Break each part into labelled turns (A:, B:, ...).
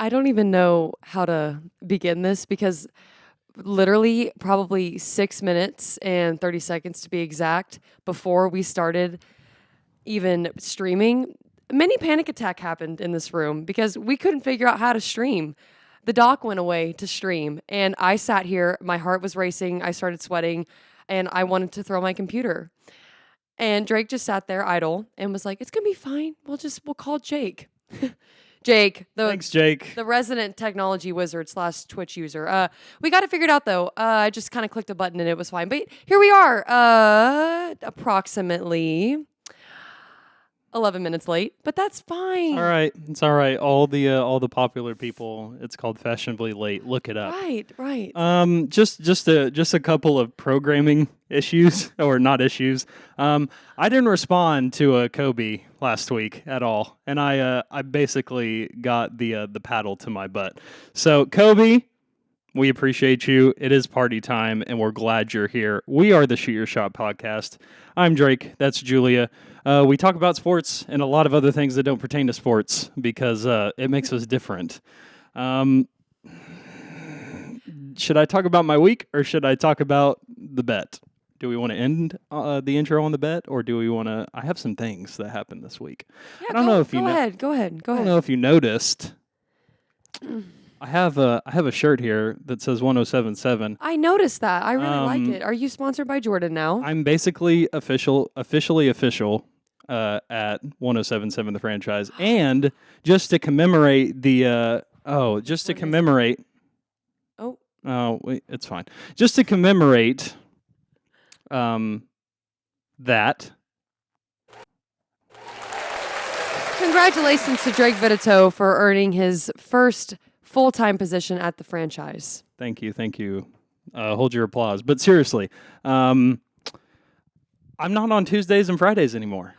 A: I don't even know how to begin this because literally probably 6 minutes and 30 seconds to be exact before we started even streaming. Mini panic attack happened in this room because we couldn't figure out how to stream. The dock went away to stream, and I sat here. My heart was racing. I started sweating, and I wanted to throw my computer. And Drake just sat there idle and was like, "It's gonna be fine. We'll call Jake." Jake,
B: Thanks, Jake.
A: the resident technology wizard / Twitch user. We got it figured out though. I just kind of clicked a button and it was fine. But here we are, approximately 11 minutes late, but that's fine.
B: All right, it's all right. All the popular people, it's called fashionably late. Look it up.
A: Right.
B: Just a couple of programming issues or not issues. I didn't respond to a Kobe last week at all, and I basically got the paddle to my butt. So Kobe, we appreciate you. It is party time, and we're glad you're here. We are the Shoot Your Shot podcast. I'm Drake. That's Julia. We talk about sports and a lot of other things that don't pertain to sports because it makes us different. Should I talk about my week or should I talk about the bet? Do we want to end the intro on the bet or do we want to? I have some things that happened this week.
A: Yeah,
B: I don't know if you
A: go ahead. Go ahead.
B: I don't know if you noticed. I have a shirt here that says 107.7.
A: I noticed that. I really like it. Are you sponsored by Jordan now?
B: I'm basically officially official at 107.7 the franchise, and just to commemorate the wait, it's fine. Just to commemorate that.
A: Congratulations to Drake Vitito for earning his first full-time position at the franchise.
B: Thank you. Hold your applause. But seriously, I'm not on Tuesdays and Fridays anymore.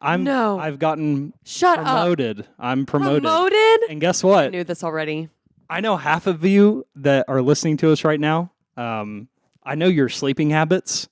B: I've gotten promoted. I'm promoted.
A: Promoted?
B: And guess what?
A: I knew this already.
B: I know half of you that are listening to us right now. I know your sleeping habits.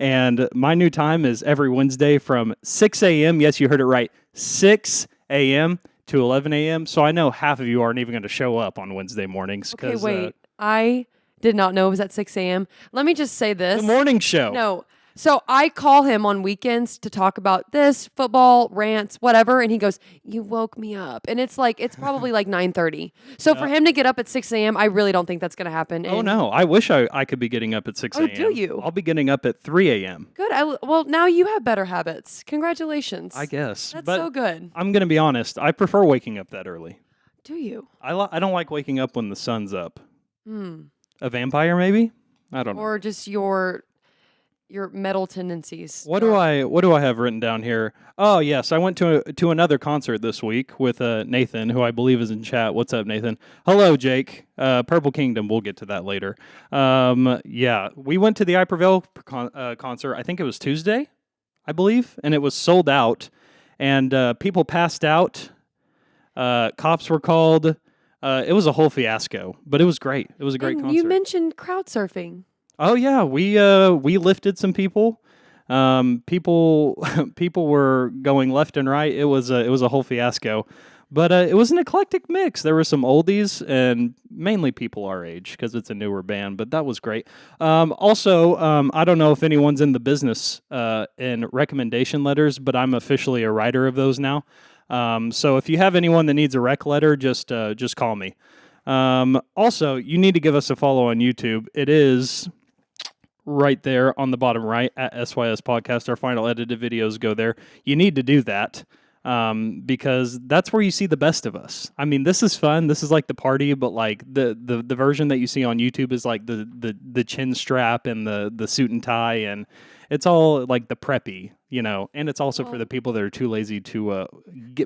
B: And my new time is every Wednesday from 6 a.m. Yes, you heard it right. 6 a.m. to 11 a.m. So I know half of you aren't even going to show up on Wednesday mornings.
A: Okay, wait. I did not know it was at 6 a.m. Let me just say this.
B: The morning show.
A: No. So I call him on weekends to talk about this, football, rants, whatever, and he goes, "You woke me up." And it's probably like 9:30. So for him to get up at 6 a.m., I really don't think that's going to happen.
B: Oh, no. I wish I could be getting up at 6 a.m.
A: Oh, do you?
B: I'll be getting up at 3 a.m.
A: Good. Well, now you have better habits. Congratulations.
B: I guess.
A: That's
B: but
A: so good.
B: I'm going to be honest. I prefer waking up that early.
A: Do you?
B: I don't like waking up when the sun's up. A vampire, maybe? I don't know.
A: Or just your metal tendencies.
B: What do I have written down here? Oh yes, I went to another concert this week with Nathan, who I believe is in chat. What's up, Nathan? Hello, Jake. Purple Kingdom. We'll get to that later. Yeah, we went to the I Prevail concert. I think it was Tuesday, I believe, and it was sold out, and people passed out. Cops were called. It was a whole fiasco, but it was great. It was a great concert.
A: You mentioned crowd surfing.
B: Oh yeah, we lifted some people. People were going left and right. It was a whole fiasco, but it was an eclectic mix. There were some oldies and mainly people our age because it's a newer band. But that was great. Also, I don't know if anyone's in the business in recommendation letters, but I'm officially a writer of those now. So if you have anyone that needs a rec letter, just call me. Also, you need to give us a follow on YouTube. It is right there on the bottom right at SYS Podcast. Our final edited videos go there. You need to do that because that's where you see the best of us. I mean, this is fun. This is like the party, but like the version that you see on YouTube is like the chin strap and the suit and tie, and it's all like the preppy, you know. And it's also for the people that are too lazy to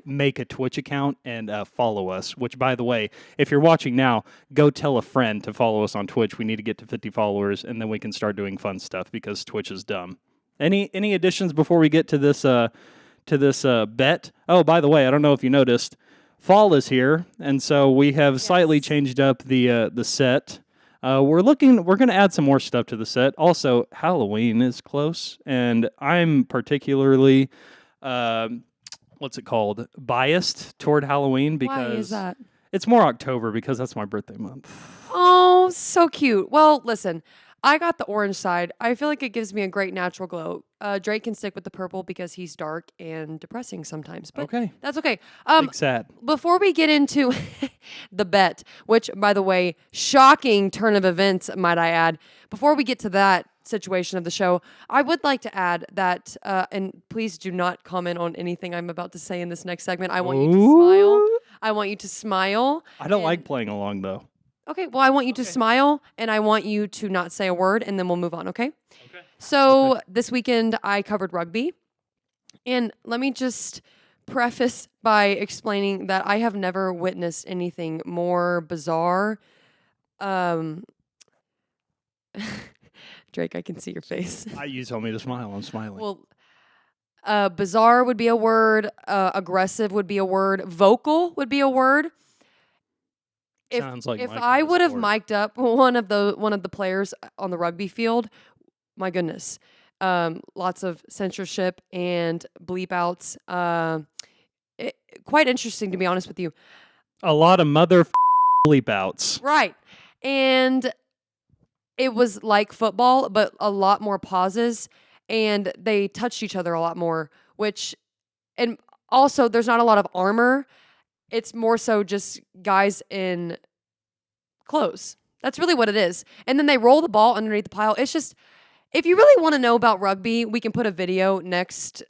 B: make a Twitch account and follow us. Which, by the way, if you're watching now, go tell a friend to follow us on Twitch. We need to get to 50 followers, and then we can start doing fun stuff because Twitch is dumb. Any additions before we get to this bet? Oh, by the way, I don't know if you noticed, fall is here, and so we have slightly changed up the set. We're going to add some more stuff to the set. Also, Halloween is close, and I'm particularly, biased toward Halloween because
A: why is that?
B: It's more October because that's my birthday month.
A: Oh, so cute. Well, listen, I got the orange side. I feel like it gives me a great natural glow. Drake can stick with the purple because he's dark and depressing sometimes, but
B: Okay.
A: that's okay.
B: Big sad.
A: Before we get into the bet, which, by the way, shocking turn of events, might I add, before we get to that situation of the show, I would like to add that, and please do not comment on anything I'm about to say in this next segment. I want you to smile.
B: Ooh.
A: I want you to smile.
B: I don't
A: and-
B: like playing along though.
A: Okay, well, I want you to smile and I want you to not say a word and then we'll move on, okay?
B: Okay.
A: So this weekend I covered rugby. And let me just preface by explaining that I have never witnessed anything more bizarre. Drake, I can see your face.
B: You told me to smile. I'm smiling.
A: Well, bizarre would be a word. Aggressive would be a word. Vocal would be a word.
B: Sounds like
A: if
B: my
A: I
B: kind of
A: would have
B: sport.
A: mic'd up one of the players on the rugby field, my goodness, lots of censorship and bleep outs. Quite interesting, to be honest with you.
B: A lot of mother bleep outs.
A: Right, and it was like football, but a lot more pauses, and they touched each other a lot more. And also there's not a lot of armor. It's more so just guys in clothes. That's really what it is. And then they roll the ball underneath the pile. It's just, if you really want to know about rugby, we can put a video next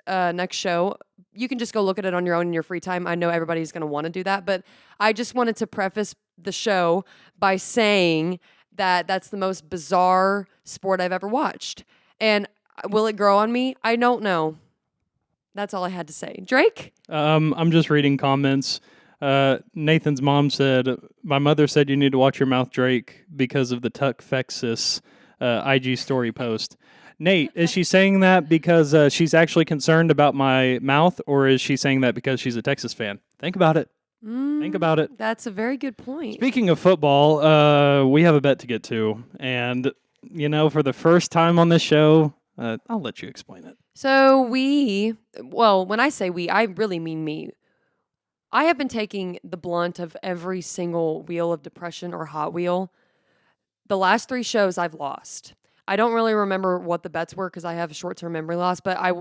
A: show. You can just go look at it on your own in your free time. I know everybody's going to want to do that, but I just wanted to preface the show by saying that that's the most bizarre sport I've ever watched. And will it grow on me? I don't know. That's all I had to say. Drake?
B: I'm just reading comments. Nathan's mom said, "My mother said you need to watch your mouth, Drake, because of the Tuckfexis IG story post." Nate, is she saying that because she's actually concerned about my mouth, or is she saying that because she's a Texas fan? Think about it. Think about it.
A: That's a very good point.
B: Speaking of football, we have a bet to get to, and for the first time on this show, I'll let you explain it.
A: So when I say we, I really mean me. I have been taking the blunt of every single wheel of depression or Hot Wheel. The last 3 shows I've lost. I don't really remember what the bets were because I have a short-term memory loss, but I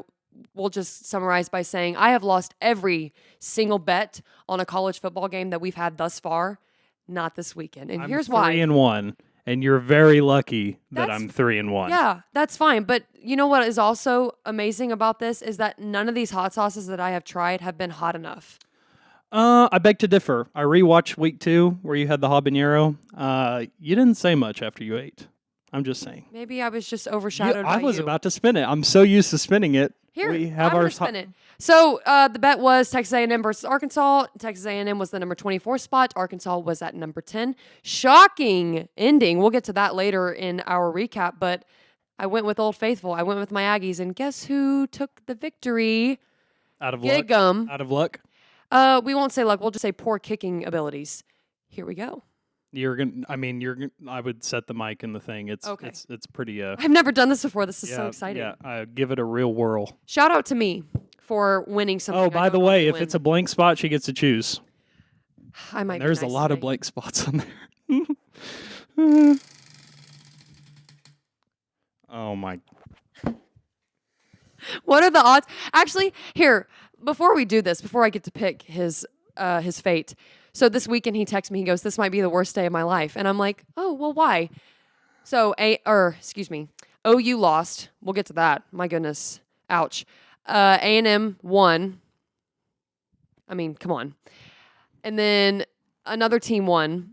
A: will just summarize by saying I have lost every single bet on a college football game that we've had thus far, not this weekend. And here's why.
B: 3-1, and you're very lucky that
A: That's-
B: I'm 3-1.
A: Yeah, that's fine. But you know what is also amazing about this is that none of these hot sauces that I have tried have been hot enough.
B: I beg to differ. I rewatched week 2 where you had the habanero. You didn't say much after you ate. I'm just saying.
A: Maybe I was just overshadowed by
B: I was
A: you.
B: about to spin it. I'm so used to spinning it.
A: Here,
B: we have
A: I'm
B: our
A: gonna spin it. So the bet was Texas A&M versus Arkansas. Texas A&M was the number 24 spot. Arkansas was at number 10. Shocking ending. We'll get to that later in our recap, but I went with Old Faithful. I went with my Aggies, and guess who took the victory?
B: Out of luck.
A: Gig 'em.
B: Out of luck.
A: We won't say luck. We'll just say poor kicking abilities. Here we go.
B: I would set the mic in the thing. It's
A: Okay.
B: it's pretty
A: I've never done this before. This is so exciting.
B: Yeah, give it a real whirl.
A: Shout out to me for winning something.
B: Oh,
A: I
B: by the
A: don't
B: way,
A: normally
B: if
A: win.
B: it's a blank spot, she gets to choose.
A: I might. be
B: There's a
A: nice
B: lot of
A: today.
B: blank spots on there. Oh my.
A: What are the odds? Actually, here, before we do this, before I get to pick his fate. So this weekend he texts me, he goes, "This might be the worst day of my life." And I'm like, "Oh, well, why?" So OU lost. We'll get to that. My goodness. Ouch. A&M won. I mean, come on. And then another team won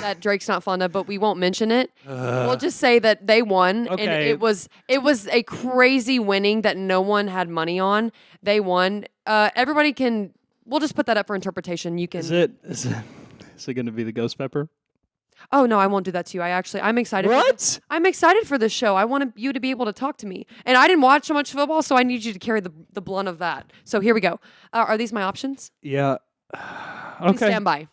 A: that Drake's not fond of, but we won't mention it. We'll just say that they won, and
B: Okay.
A: it was a crazy winning that no one had money on. They won. Everybody can. We'll just put that up for interpretation. You can.
B: Is it going to be the ghost pepper?
A: Oh no, I won't do that to you. I'm excited.
B: What?
A: I'm excited for this show. I want you to be able to talk to me, and I didn't watch so much football, so I need you to carry the blunt of that. So here we go. Are these my options?
B: Yeah.
A: Please
B: Okay.
A: stand by.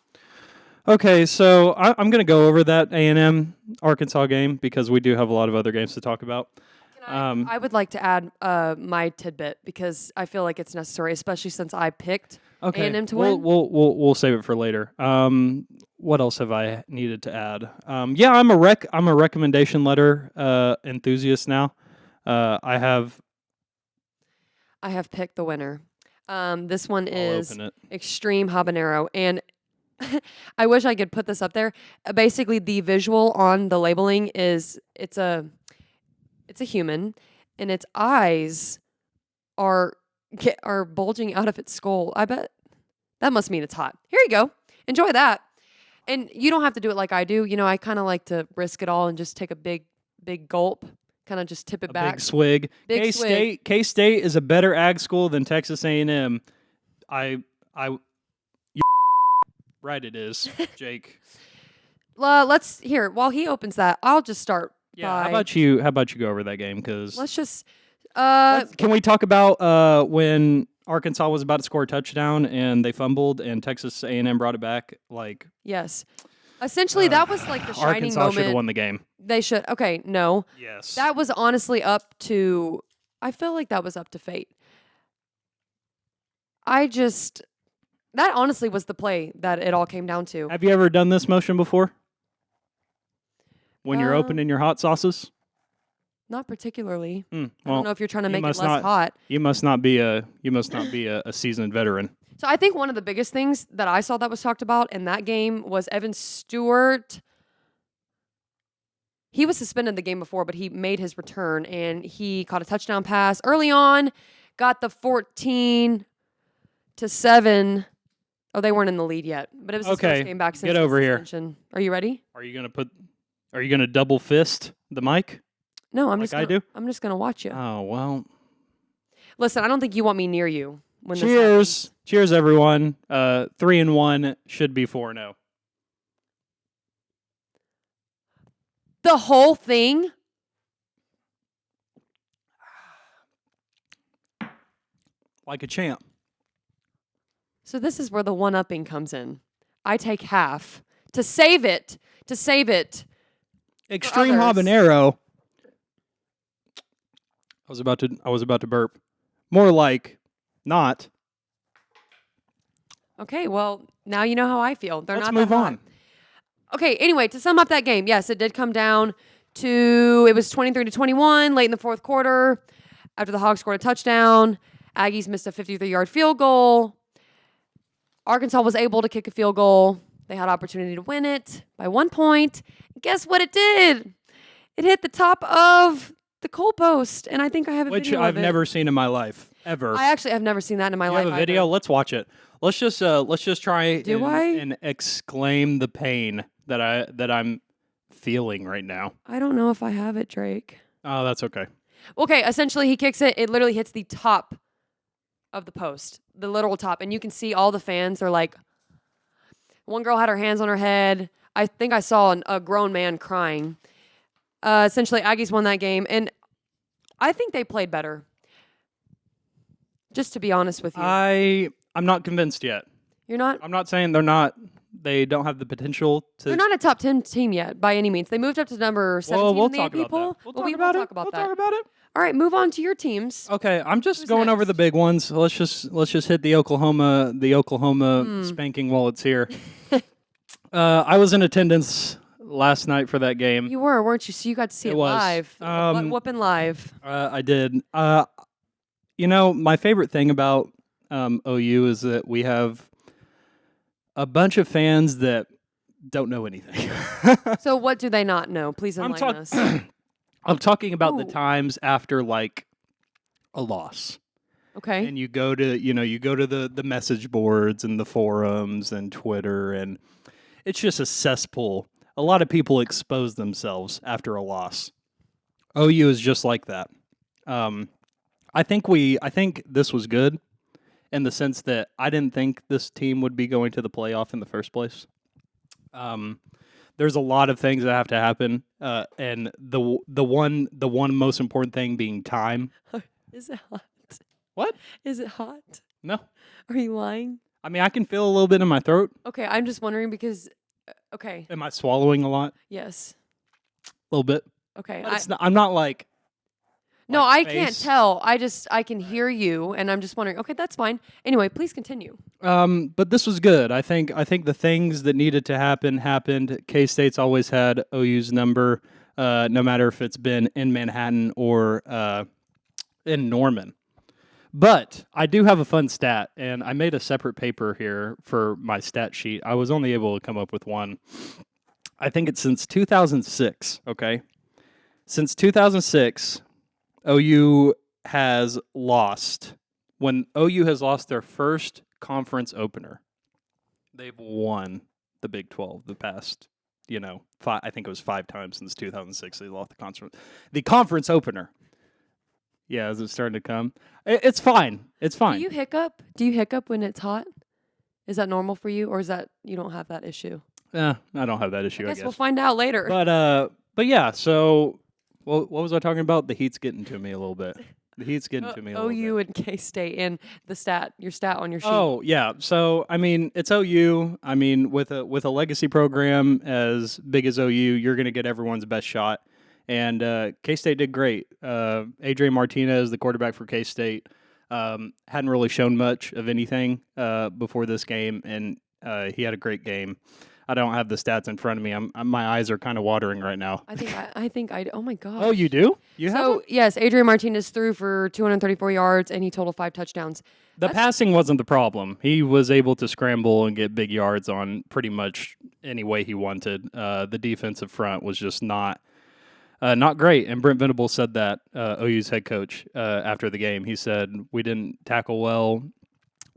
B: Okay, so I'm going to go over that A&M Arkansas game because we do have a lot of other games to talk about.
A: I would like to add my tidbit because I feel like it's necessary, especially since I picked
B: Okay,
A: A&M to
B: we'll
A: win.
B: we'll save it for later. What else have I needed to add? Yeah, I'm a recommendation letter enthusiast now. I have.
A: I have picked the winner. This one
B: I'll
A: is
B: open it.
A: Extreme Habanero, and I wish I could put this up there. Basically, the visual on the labeling is it's a human, and its eyes are are bulging out of its skull. I bet that must mean it's hot. Here you go. Enjoy that. And you don't have to do it like I do. You know, I kind of like to risk it all and just take a big gulp, kind of just tip it
B: A
A: back.
B: big swig.
A: Big swig.
B: K State is a better ag school than Texas A&M. I right it is, Jake.
A: Let's here while he opens that. I'll just start.
B: Yeah,
A: by,
B: how about you go over that game cuz
A: Let's just.
B: can we talk about when Arkansas was about to score a touchdown and they fumbled and Texas A&M brought it back? Like,
A: Yes. Essentially, that was like the shining
B: Arkansas should have
A: moment.
B: won the game.
A: They should. Okay, no.
B: Yes.
A: That was honestly up to. I feel like that was up to fate. That honestly was the play that it all came down to.
B: Have you ever done this motion before? When you're
A: Uh,
B: opening your hot sauces?
A: Not particularly. I
B: Well,
A: don't know if you're trying to
B: you
A: make it
B: must
A: less
B: not-
A: hot.
B: you must not be a seasoned veteran.
A: So I think one of the biggest things that I saw that was talked about in that game was Evan Stewart. He was suspended the game before, but he made his return and he caught a touchdown pass early on, got the 14-7. Oh, they weren't in the lead yet, but it was his
B: Okay,
A: first game back since
B: get
A: the
B: over here.
A: suspension. Are you ready?
B: Are you gonna double fist the mic?
A: No, I'm
B: Like
A: just
B: I
A: gonna,
B: do?
A: I'm just gonna watch you.
B: Oh well.
A: Listen, I don't think you want me near you when this
B: Cheers. Cheers everyone. 3-1 should be 4-0.
A: The whole thing?
B: Like a champ.
A: So this is where the one-upping comes in. I take half to save it.
B: Extreme
A: others.
B: habanero. I was about to burp. More like not.
A: Okay, well, now you know how I feel. They're
B: Let's
A: not
B: move
A: that hot.
B: on.
A: Okay, anyway, to sum up that game, yes, it did come down to it was 23-21 late in the fourth quarter after the Hogs scored a touchdown. Aggies missed a 53-yard field goal. Arkansas was able to kick a field goal. They had opportunity to win it by 1 point. Guess what it did? It hit the top of the goal post, and I think I have a
B: Which
A: video
B: I've
A: of it.
B: never seen in my life. Ever.
A: I actually have never seen that in my
B: You
A: life.
B: have a video?
A: either.
B: Let's watch it. Let's just try
A: Do I?
B: and exclaim the pain that I'm feeling right now.
A: I don't know if I have it, Drake.
B: Oh, that's okay.
A: Okay, essentially he kicks it. It literally hits the top of the post, the literal top, and you can see all the fans. They're like, one girl had her hands on her head. I think I saw a grown man crying. Essentially, Aggies won that game, and I think they played better. Just to be honest with you,
B: I'm not convinced yet.
A: you're not.
B: I'm not saying they don't have the potential to.
A: They're not a top 10 team yet by any means. They moved up to number 17
B: Well, we'll
A: in the
B: talk
A: AP
B: about
A: poll.
B: that. We'll
A: Well,
B: talk
A: we
B: about
A: will
B: it.
A: talk about
B: We'll
A: that.
B: talk about it.
A: All right, move on to your teams.
B: Okay, I'm just
A: Who's
B: going over the
A: next?
B: big ones. Let's just hit the Oklahoma spanking while it's here. I was in attendance last night for that game.
A: You were, weren't you? So you got to see
B: It
A: it
B: was.
A: live. Butt whooping live.
B: I did. My favorite thing about OU is that we have a bunch of fans that don't know anything.
A: So what do they not know? Please
B: I'm
A: enlighten us.
B: I'm talking about the
A: Ooh.
B: times after like a loss.
A: Okay.
B: And you go to the message boards and the forums and Twitter, and it's just a cesspool. A lot of people expose themselves after a loss. OU is just like that. I think this was good in the sense that I didn't think this team would be going to the playoff in the first place. There's a lot of things that have to happen, and the one most important thing being time.
A: Is it hot?
B: What?
A: Is it hot?
B: No,
A: Are you lying?
B: I mean I can feel a little bit in my throat.
A: Okay, I'm just wondering because. Okay.
B: Am I swallowing a lot?
A: Yes.
B: A little bit.
A: Okay.
B: But I'm not like.
A: No,
B: like,
A: I can't
B: face.
A: tell. I can hear you, and I'm just wondering. Okay, that's fine. Anyway, please continue.
B: But this was good. I think the things that needed to happen happened. K-State's always had OU's number, no matter if it's been in Manhattan or in Norman. But I do have a fun stat, and I made a separate paper here for my stat sheet. I was only able to come up with one. I think it's since 2006, okay? Since 2006, OU has lost. When OU has lost their first conference opener, they've won the Big 12 the past, I think it was 5 times since 2006 they lost the conference opener. Yeah, is it starting to come? It's fine. It's fine.
A: Do you hiccup? Do you hiccup when it's hot? Is that normal for you, or is that you don't have that issue?
B: I don't have that issue, I
A: I guess
B: guess.
A: we'll find out later.
B: But yeah, so what was I talking about? The heat's getting to me a little bit. The heat's getting to me a little bit.
A: OU and K-State and your stat on your sheet.
B: Oh, yeah. So, I mean, it's OU. I mean, with a legacy program as big as OU, you're going to get everyone's best shot. And K-State did great. Adrian Martinez, the quarterback for K-State, hadn't really shown much of anything before this game, and he had a great game. I don't have the stats in front of me. My eyes are kind of watering right now.
A: I think I. Oh my god.
B: Oh, you do? You have
A: So yes, Adrian Martinez threw for 234 yards and he totaled 5 touchdowns.
B: the passing wasn't the problem. He was able to scramble and get big yards on pretty much any way he wanted. The defensive front was just not great. And Brent Venables said that, OU's head coach, after the game. He said, we didn't tackle well.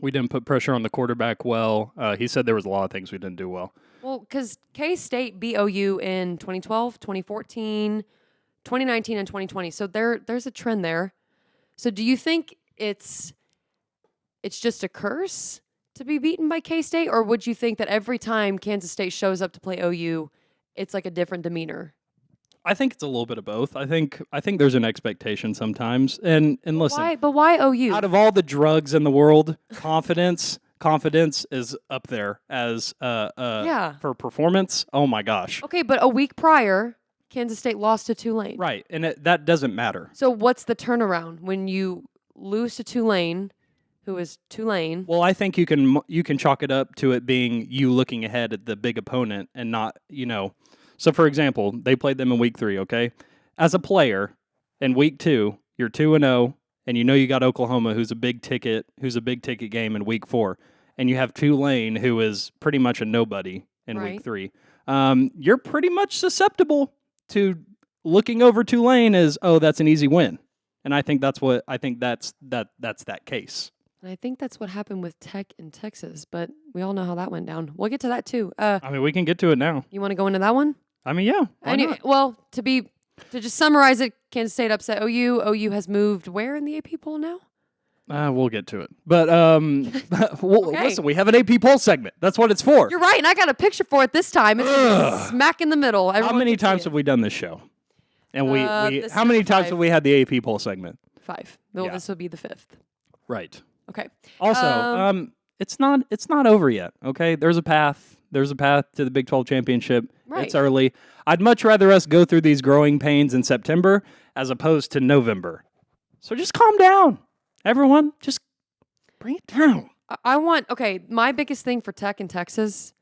B: We didn't put pressure on the quarterback well. He said there was a lot of things we didn't do well.
A: Well, because K-State beat OU in 2012, 2014, 2019, and 2020. So there's a trend there. So do you think it's just a curse to be beaten by K-State, or would you think that every time Kansas State shows up to play OU, it's like a different demeanor?
B: I think it's a little bit of both. I think there's an expectation sometimes. And listen,
A: But why OU?
B: out of all the drugs in the world, confidence is up there as for performance. Oh my gosh.
A: Okay, but a week prior, Kansas State lost to Tulane.
B: Right, and that doesn't matter.
A: So what's the turnaround when you lose to Tulane, who is Tulane?
B: Well, I think you can chalk it up to it being you looking ahead at the big opponent and not, So, for example, they played them in week 3, okay? As a player, in week 2, you're 2-0, and you got Oklahoma, who's a big ticket game in week 4, and you have Tulane, who is pretty much a nobody in week 3. You're pretty much susceptible to looking over Tulane as, oh, that's an easy win. And I think that's that case.
A: And I think that's what happened with Tech in Texas, but we all know how that went down. We'll get to that too.
B: I mean, we can get to it now.
A: You want to go into that one?
B: I mean, yeah.
A: Anyway, well, to just summarize it, Kansas State upset OU. OU has moved where in the AP poll now?
B: We'll get to it. But
A: Okay.
B: Listen, we have an AP poll segment. That's what it's for.
A: You're right, and I got a picture for it this time. It's smack in the middle.
B: How many times have we done this show? And
A: this
B: how
A: is
B: many times
A: 5.
B: have we had the AP poll segment?
A: 5. Well,
B: Yeah.
A: this will be the 5th.
B: Right.
A: Okay.
B: Also, it's not over yet. Okay, there's a path. There's a path to the Big 12 championship.
A: Right.
B: It's early. I'd much rather us go through these growing pains in September as opposed to November. So just calm down, everyone. Just bring it down.
A: My biggest thing for Tech in Texas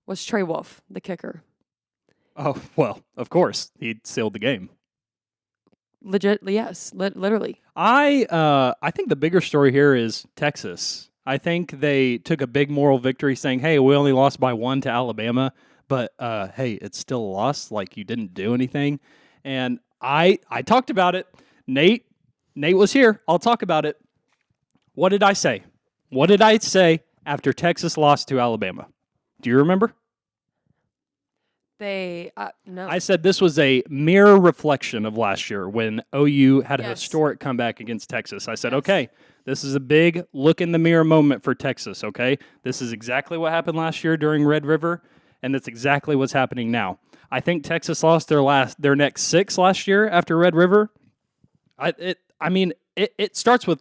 A: was Trey Wolf, the kicker.
B: Oh well, of course he sealed the game.
A: Legit, yes, literally.
B: I think the bigger story here is Texas. I think they took a big moral victory saying, hey, we only lost by 1 to Alabama, but hey, it's still a loss, like you didn't do anything. And I talked about it. Nate was here. I'll talk about it. What did I say? What did I say after Texas lost to Alabama? Do you remember?
A: No.
B: I said this was a mirror reflection of last year when OU had a
A: Yes.
B: historic comeback against Texas. I said,
A: Yes.
B: okay, this is a big look in the mirror moment for Texas, okay? This is exactly what happened last year during Red River, and that's exactly what's happening now. I think Texas lost their next 6 last year after Red River. It starts from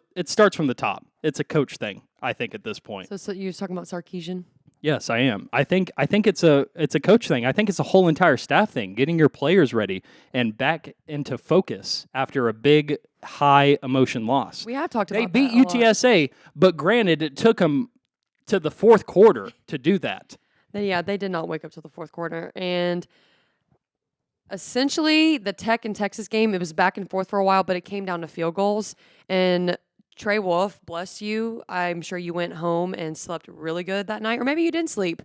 B: the top. It's a coach thing, I think, at this point.
A: So you're talking about Sarkisian?
B: Yes, I am. I think it's a coach thing. I think it's a whole entire staff thing, getting your players ready and back into focus after a big high emotion loss.
A: We have talked
B: They
A: about
B: beat
A: that a lot.
B: UTSA, but granted, it took them to the fourth quarter to do that.
A: Yeah, they did not wake up till the fourth quarter. And essentially, the Tech and Texas game, it was back and forth for a while, but it came down to field goals. And Trey Wolf, bless you, I'm sure you went home and slept really good that night. Or maybe you didn't sleep.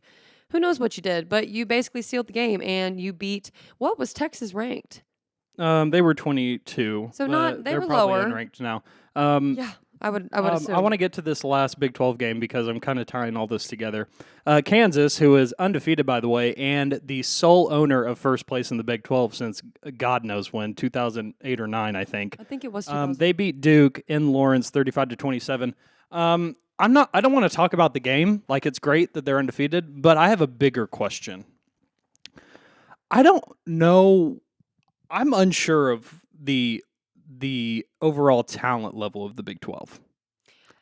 A: Who knows what you did? But you basically sealed the game and you beat, what was Texas ranked?
B: They were 22.
A: So
B: but
A: they
B: they're
A: were
B: probably
A: lower.
B: unranked now.
A: Yeah, I would assume.
B: I want to get to this last Big 12 game because I'm kind of tying all this together. Kansas, who is undefeated, by the way, and the sole owner of first place in the Big 12 since God knows when, 2008 or 9, I think.
A: I think it was 2000.
B: They beat Duke in Lawrence 35-27. I don't want to talk about the game. Like, it's great that they're undefeated, but I have a bigger question. I don't know. I'm unsure of the overall talent level of the Big 12.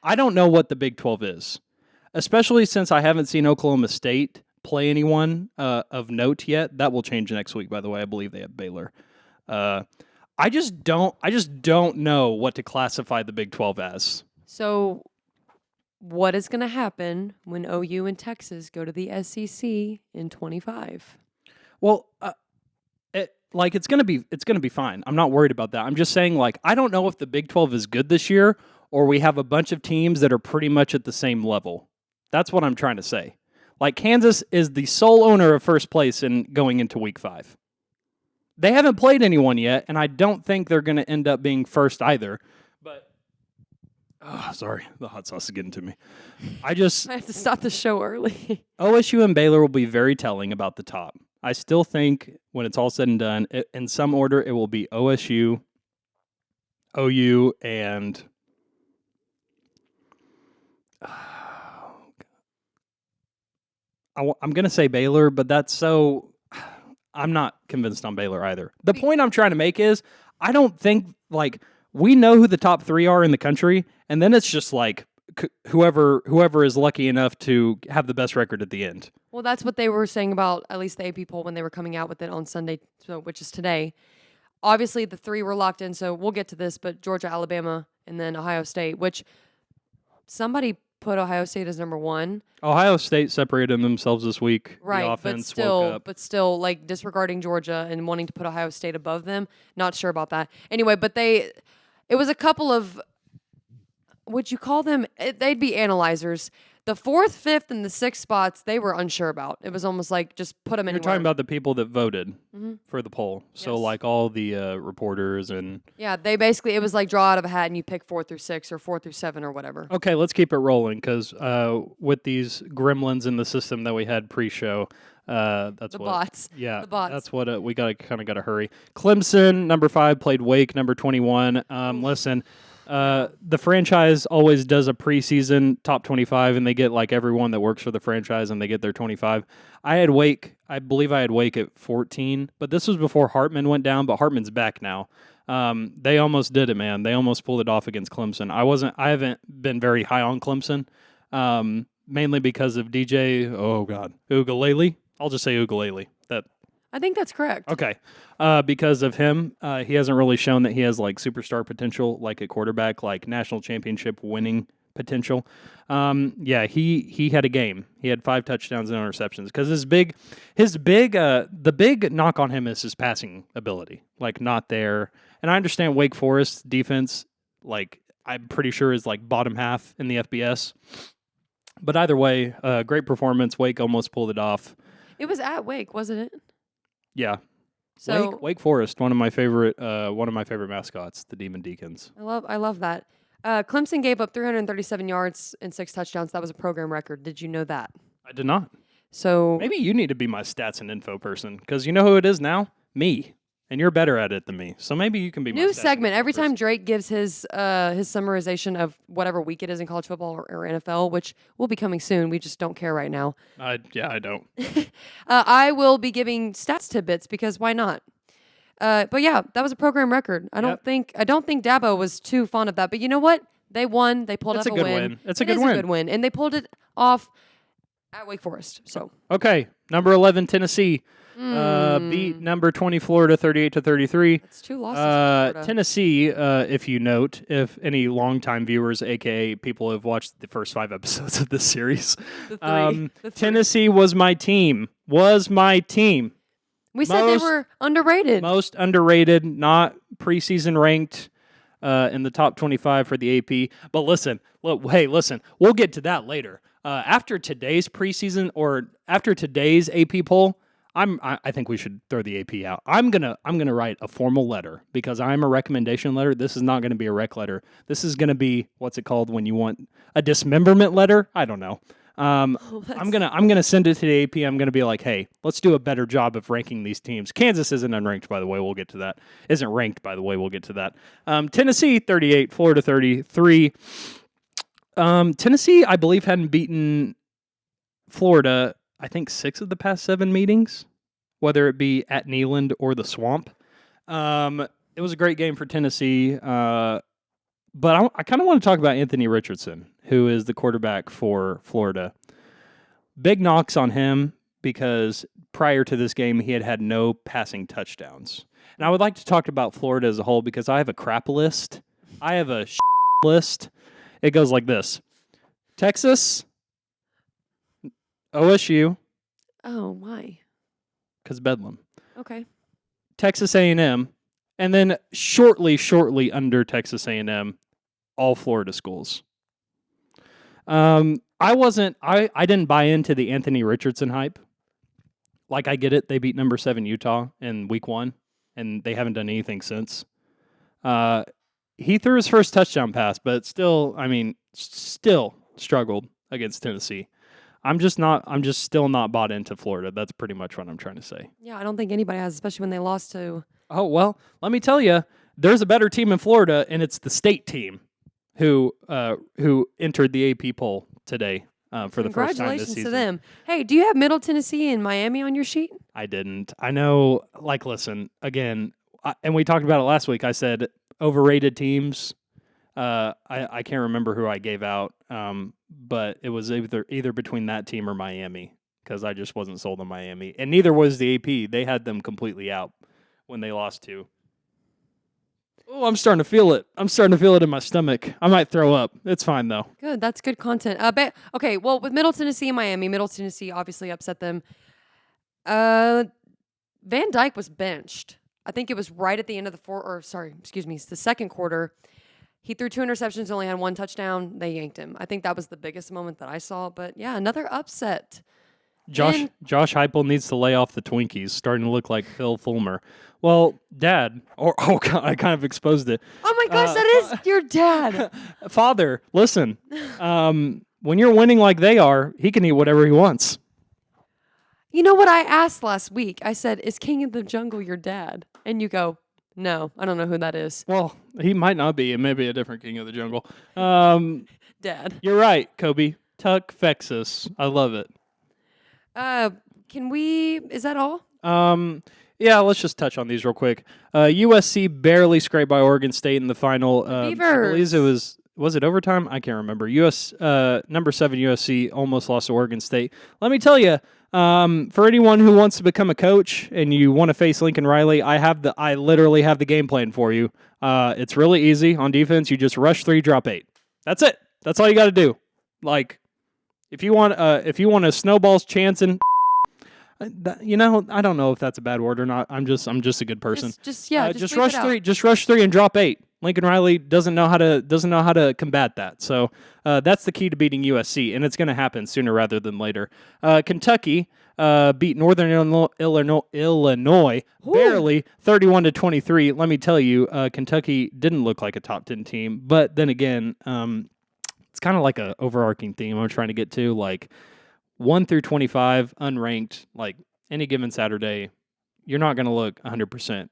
B: I don't know what the Big 12 is, especially since I haven't seen Oklahoma State play anyone of note yet. That will change next week, by the way. I believe they have Baylor. I just don't know what to classify the Big 12 as.
A: So, what is going to happen when OU and Texas go to the SEC in 25?
B: Well, it's gonna be fine. I'm not worried about that. I'm just saying, like, I don't know if the Big 12 is good this year or we have a bunch of teams that are pretty much at the same level. That's what I'm trying to say. Like, Kansas is the sole owner of first place in going into Week 5. They haven't played anyone yet, and I don't think they're going to end up being first either. But, sorry, the hot sauce is getting to me. I
A: have to stop the show early.
B: OSU and Baylor will be very telling about the top. I still think when it's all said and done, in some order, it will be OSU, OU, and I'm going to say Baylor, but that's so... I'm not convinced on Baylor either. The point I'm trying to make is I don't think, like, we know who the top 3 are in the country, and then it's just like whoever is lucky enough to have the best record at the end.
A: Well, that's what they were saying about at least the AP poll when they were coming out with it on Sunday, which is today. Obviously, the 3 were locked in, so we'll get to this, but Georgia, Alabama, and then Ohio State, which somebody put Ohio State as number 1.
B: Ohio State separated themselves this week.
A: Right,
B: the offense woke up.
A: but still, like, disregarding Georgia and wanting to put Ohio State above them. Not sure about that. Anyway, but it was a couple of, would you call them? They'd be analyzers. The 4th, 5th, and the 6th spots, they were unsure about. It was almost like just put them anywhere.
B: You're talking about the people that voted for the poll. So,
A: Yes.
B: like, all the reporters and...
A: Yeah, they basically, it was like draw out of a hat and you pick 4 through 6 or 4 through 7 or whatever.
B: Okay, let's keep it rolling because with these gremlins in the system that we had pre-show, that's
A: The
B: what...
A: bots.
B: Yeah,
A: The bots.
B: that's what we got to hurry. Clemson, number 5, played Wake, number 21. Listen... the franchise always does a preseason top 25, and they get like everyone that works for the franchise, and they get their 25. I believe I had Wake at 14, but this was before Hartman went down. But Hartman's back now. They almost did it, man. They almost pulled it off against Clemson. I haven't been very high on Clemson, mainly because of DJ. Oh God, Ugalele. I'll just say Ugalele.
A: I think that's correct.
B: Okay. Because of him, he hasn't really shown that he has like superstar potential, like a quarterback, like national championship winning potential. He had a game. He had 5 touchdowns and interceptions because the big knock on him is his passing ability, like not there. And I understand Wake Forest defense, like I'm pretty sure is like bottom half in the FBS. But either way, great performance. Wake almost pulled it off.
A: It was at Wake, wasn't it?
B: Yeah.
A: So
B: Wake Forest, one of my favorite mascots, the Demon Deacons.
A: I love that. Clemson gave up 337 yards and 6 touchdowns. That was a program record. Did you know that?
B: I did not.
A: So
B: Maybe you need to be my stats and info person because you know who it is now? Me. And you're better at it than me. So maybe you can be my
A: new
B: stats and
A: segment.
B: info
A: Every
B: person.
A: time Drake gives his summarization of whatever week it is in college football or NFL, which will be coming soon. We just don't care right now.
B: I don't.
A: I will be giving stats tidbits because why not? But yeah, that was a program record. I don't think Dabo was too fond of that. But you know what? They won. They pulled
B: It's
A: off
B: a good
A: win.
B: win. It's a
A: It
B: good
A: is
B: win.
A: a good win, and they pulled it off At Wake Forest. So
B: Okay, number 11 Tennessee beat number 20 Florida 38-33.
A: it's 2 losses for Florida.
B: Tennessee, if you note, if any longtime viewers, aka people who have watched the first 5 episodes of this series,
A: The three.
B: Tennessee was my team.
A: We said they were underrated.
B: Most underrated, not preseason ranked in the top 25 for the AP. But listen, we'll get to that later. After today's preseason or after today's AP poll, I think we should throw the AP out. I'm gonna write a formal letter because I'm a recommendation letter. This is not gonna be a rec letter. This is gonna be what's it called when you want a dismemberment letter? I don't know. I'm gonna send it to the AP. I'm gonna be like, hey, let's do a better job of ranking these teams. Kansas isn't unranked, by the way. We'll get to that. Isn't ranked, by the way. We'll get to that. Tennessee 38, Florida 33. Tennessee, I believe, hadn't beaten Florida, I think 6 of the past 7 meetings, whether it be at Neyland or the Swamp. It was a great game for Tennessee, but I kind of want to talk about Anthony Richardson, who is the quarterback for Florida. Big knocks on him because prior to this game, he had no passing touchdowns. And I would like to talk about Florida as a whole because I have a crap list. I have a list. It goes like this: Texas, OSU,
A: Oh, my.
B: because Bedlam,
A: Okay.
B: Texas A&M, and then shortly under Texas A&M, all Florida schools. I didn't buy into the Anthony Richardson hype. Like, I get it. They beat number 7 Utah in week 1, and they haven't done anything since. He threw his first touchdown pass, but still struggled against Tennessee. I'm just still not bought into Florida. That's pretty much what I'm trying to say.
A: Yeah, I don't think anybody has, especially when they lost to.
B: Oh, well, let me tell you, there's a better team in Florida, and it's the state team who entered the AP poll today for the first time this
A: Congratulations
B: season.
A: to them. Hey, do you have Middle Tennessee and Miami on your sheet?
B: I didn't. I know, listen, again, and we talked about it last week. I said overrated teams. I can't remember who I gave out, but it was either between that team or Miami because I just wasn't sold on Miami. And neither was the AP. They had them completely out when they lost to. Oh, I'm starting to feel it. I'm starting to feel it in my stomach. I might throw up. It's fine, though.
A: Good. That's good content. Okay, well, with Middle Tennessee and Miami, Middle Tennessee obviously upset them. Van Dyke was benched. I think it was right at the end of the second quarter. He threw 2 interceptions, only had 1 touchdown. They yanked him. I think that was the biggest moment that I saw. But, yeah, another upset.
B: Josh Heupel needs to lay off the Twinkies, starting to look like Phil Fulmer. Well, Dad, God, I kind of exposed it.
A: Oh, my gosh, that is your dad.
B: Father, listen, when you're winning like they are, he can eat whatever he wants.
A: You know what I asked last week? I said, is King of the Jungle your dad? And you go, no, I don't know who that is.
B: Well, he might not be. It may be a different King of the Jungle.
A: Dad.
B: You're right, Kobe. Tuck Fexus. I love it.
A: Is that all?
B: Yeah, let's just touch on these real quick. USC barely scraped by Oregon State in the final. I believe it was it overtime? I can't remember. Number 7 USC almost lost to Oregon State. Let me tell you, for anyone who wants to become a coach and you want to face Lincoln Riley, I literally have the game plan for you. It's really easy on defense. You just rush 3, drop 8. That's it. That's all you got to do. Like, if you want a snowball's chancing, I don't know if that's a bad word or not. I'm just a good person.
A: Just
B: rush 3. Just rush 3 and drop 8. Lincoln Riley doesn't know how to combat that. So that's the key to beating USC, and it's going to happen sooner rather than later. Kentucky beat Northern Illinois barely 31-23. Let me tell you, Kentucky didn't look like a top 10 team, but then again, it's kind of like an overarching theme I'm trying to get to, like 1 through 25, unranked, like any given Saturday, you're not going to look 100%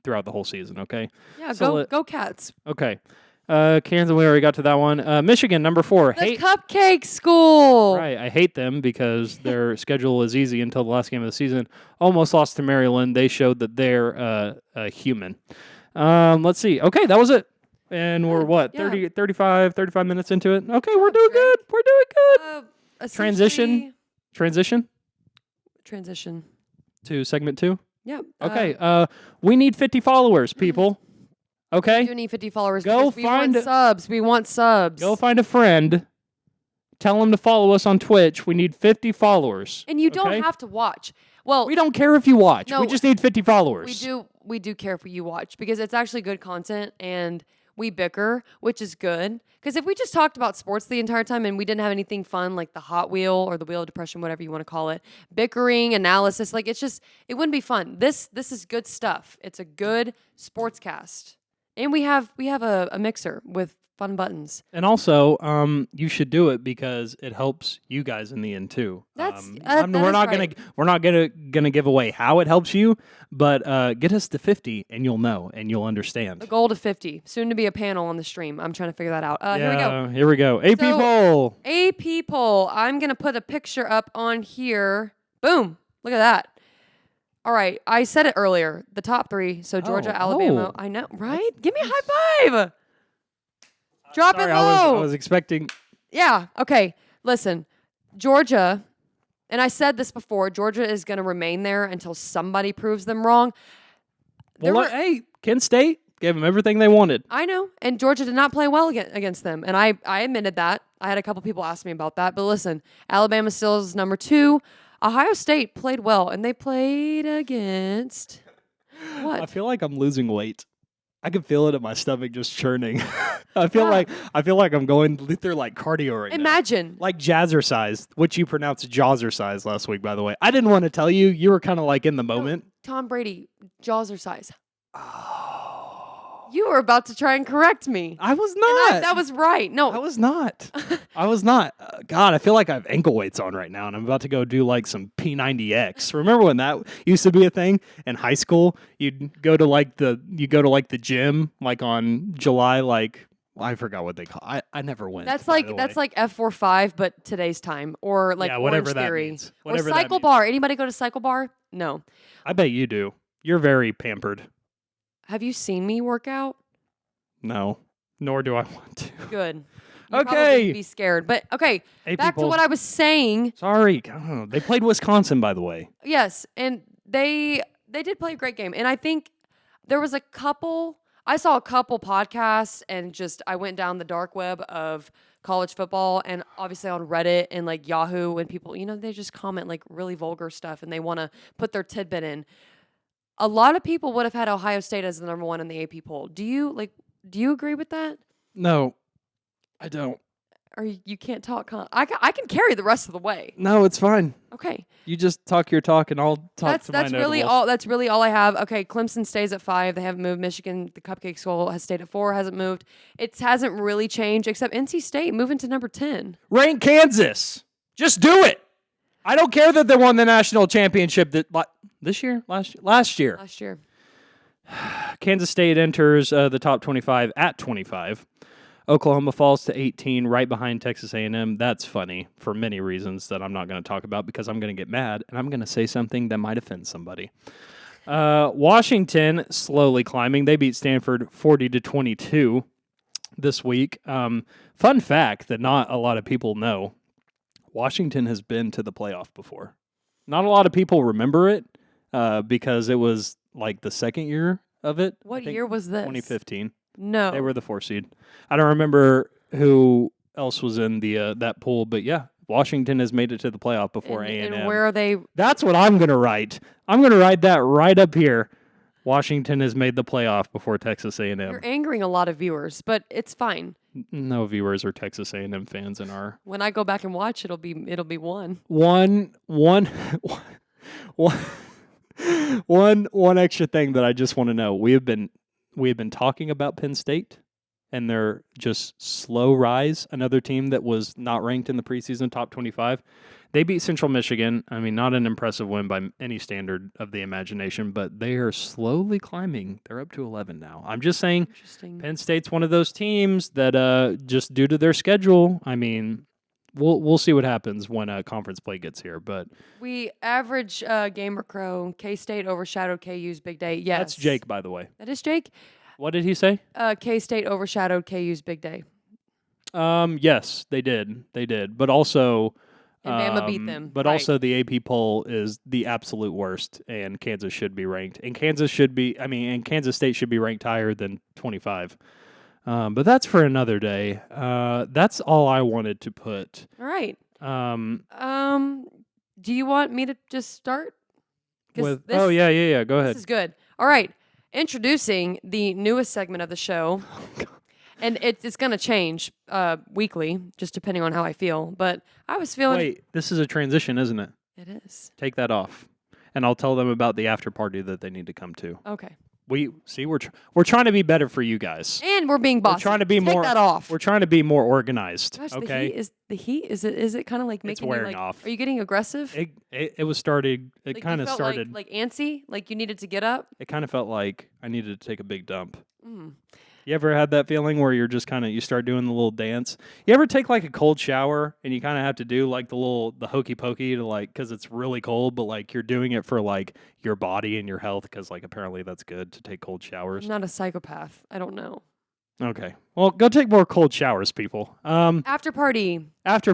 B: throughout the whole season, okay?
A: Yeah, go Cats.
B: Okay. Kansas, we already got to that one. Michigan, number 4.
A: The Cupcake School.
B: Right, I hate them because their schedule is easy until the last game of the season. Almost lost to Maryland. They showed that they're human. Let's see. Okay, that was it. And we're what, 35 minutes into it? Okay, we're doing good. We're doing good. Transition. Transition
A: Transition.
B: to segment 2.
A: Yep.
B: Okay. We need 50 followers, people.
A: We
B: Okay.
A: do need 50 followers.
B: Go
A: because we want
B: find-
A: subs. We want subs.
B: Go find a friend. Tell them to follow us on Twitch. We need 50 followers.
A: And you don't
B: okay?
A: have to watch. Well,
B: We don't care if you watch.
A: No,
B: we just need 50 followers.
A: we do care if you watch because it's actually good content and we bicker, which is good. Because if we just talked about sports the entire time and we didn't have anything fun like the Hot Wheel or the Wheel of Depression, whatever you want to call it, bickering, analysis, like it wouldn't be fun. This is good stuff. It's a good sportscast. And we have a mixer with fun buttons.
B: And also, you should do it because it helps you guys in the end too.
A: That's
B: we're not gonna give away how it helps you, but get us to 50 and you'll know and you'll understand.
A: The goal to 50. Soon to be a panel on the stream. I'm trying to figure that out. Here we go.
B: Here we go. AP poll.
A: AP poll. I'm gonna put a picture up on here. Boom. Look at that. All right. I said it earlier. The top 3. So Georgia, Alabama. I know, right? Give me a high five. Drop
B: Sorry,
A: it low.
B: I was expecting.
A: Yeah. Okay. Listen, Georgia, and I said this before, Georgia is going to remain there until somebody proves them wrong.
B: Hey, Kent State gave them everything they wanted.
A: I know. And Georgia did not play well against them. And I admitted that. I had a couple people ask me about that. But listen, Alabama still is number 2. Ohio State played well, and they played against what?
B: I feel like I'm losing weight. I can feel it in my stomach just churning. I feel like I'm going through like cardio right now.
A: Imagine.
B: Like jazzercise, which you pronounced jawzercise last week, by the way. I didn't want to tell you. You were kind of like in the moment.
A: Tom Brady, jazzercise. You were about to try and correct me.
B: I was not.
A: That was right. No.
B: I was not. I was not. God, I feel like I have ankle weights on right now, and I'm about to go do like some P90X. Remember when that used to be a thing in high school? You'd go to like the gym like on July I forgot what they call. I never went.
A: That's like F45, but today's time, or like
B: whatever
A: Orange
B: that
A: Theory,
B: means.
A: or
B: Whatever that
A: Cycle
B: means.
A: Bar. Anybody go to Cycle Bar? No.
B: I bet you do. You're very pampered.
A: Have you seen me work out?
B: No, nor do I want to.
A: Good. You
B: Okay.
A: probably be scared, but okay.
B: Hey,
A: Back to
B: people.
A: what I was saying.
B: Sorry, God, they played Wisconsin, by the way.
A: Yes, and they did play a great game, and I think there was a couple. I saw a couple podcasts, and I went down the dark web of college football, and obviously on Reddit and like Yahoo, when people, they just comment like really vulgar stuff, and they want to put their tidbit in. A lot of people would have had Ohio State as the number 1 in the AP poll. Do you agree with that?
B: No, I don't.
A: Or you can't talk? I can carry the rest of the way.
B: No, it's fine.
A: Okay.
B: You just talk your talk, and I'll talk to my
A: That's really
B: notables.
A: all. That's really all I have. Okay, Clemson stays at 5. They haven't moved. Michigan, the Cupcake School, has stayed at 4. Hasn't moved. It hasn't really changed, except NC State moving to number 10.
B: Rank Kansas. Just do it. I don't care that they won the national championship this year, last year.
A: Last year.
B: Kansas State enters the top 25 at 25. Oklahoma falls to 18, right behind Texas A&M. That's funny for many reasons that I'm not going to talk about because I'm going to get mad and I'm going to say something that might offend somebody. Washington slowly climbing. They beat Stanford 40-22 this week. Fun fact that not a lot of people know: Washington has been to the playoff before. Not a lot of people remember it because it was like the second year of it.
A: What year was this?
B: 2015.
A: No.
B: They were the 4 seed. I don't remember who else was in the that pool, but yeah, Washington has made it to the playoff before A&M.
A: And where are they?
B: That's what I'm going to write. I'm going to write that right up here. Washington has made the playoff before Texas A&M.
A: You're angering a lot of viewers, but it's fine.
B: No viewers are Texas A&M fans in our.
A: When I go back and watch, it'll be one.
B: One extra thing that I just want to know. We have been talking about Penn State and their just slow rise, another team that was not ranked in the preseason top 25. They beat Central Michigan. I mean, not an impressive win by any standard of the imagination, but they are slowly climbing. They're up to 11 now. I'm just saying Penn State's one of those teams that just due to their schedule, I mean, we'll see what happens when conference play gets here. But
A: we average Gamer Crow. K-State overshadowed KU's big day. Yes.
B: That's Jake, by the way.
A: That is Jake?
B: What did he say?
A: K-State overshadowed KU's big day.
B: Yes, they did. They did. But also,
A: And Bama beat them.
B: But
A: right.
B: also the AP poll is the absolute worst, and Kansas should be ranked. And Kansas State should be ranked higher than 25. But that's for another day. That's all I wanted to put.
A: All right.
B: Um,
A: Do you want me to just start? 'Cause this,
B: oh yeah. Go
A: This
B: ahead.
A: is good. All right. Introducing the newest segment of the show. And it's going to change weekly, just depending on how I feel. But I was feeling...
B: Wait, this is a transition, isn't it?
A: It is.
B: Take that off, and I'll tell them about the after party that they need to come to.
A: Okay.
B: We're trying to be better for you guys.
A: And we're being bossy.
B: We're trying to be
A: Take
B: more.
A: that off.
B: We're trying to be more organized.
A: Gosh,
B: okay.
A: the heat is it kind of like making
B: wearing
A: you like
B: off.
A: Are you getting aggressive?
B: It was started. It
A: Like,
B: kind
A: you
B: of
A: felt
B: started.
A: like antsy, like you needed to get up.
B: It kind of felt like I needed to take a big dump.
A: Mm.
B: You ever had that feeling where you're just you start doing the little dance? You ever take like a cold shower and you kind of have to do like the hokey pokey to because it's really cold, but like you're doing it for like your body and your health because like apparently that's good to take cold showers.
A: I'm not a psychopath. I don't know.
B: Okay, well go take more cold showers, people.
A: After party.
B: After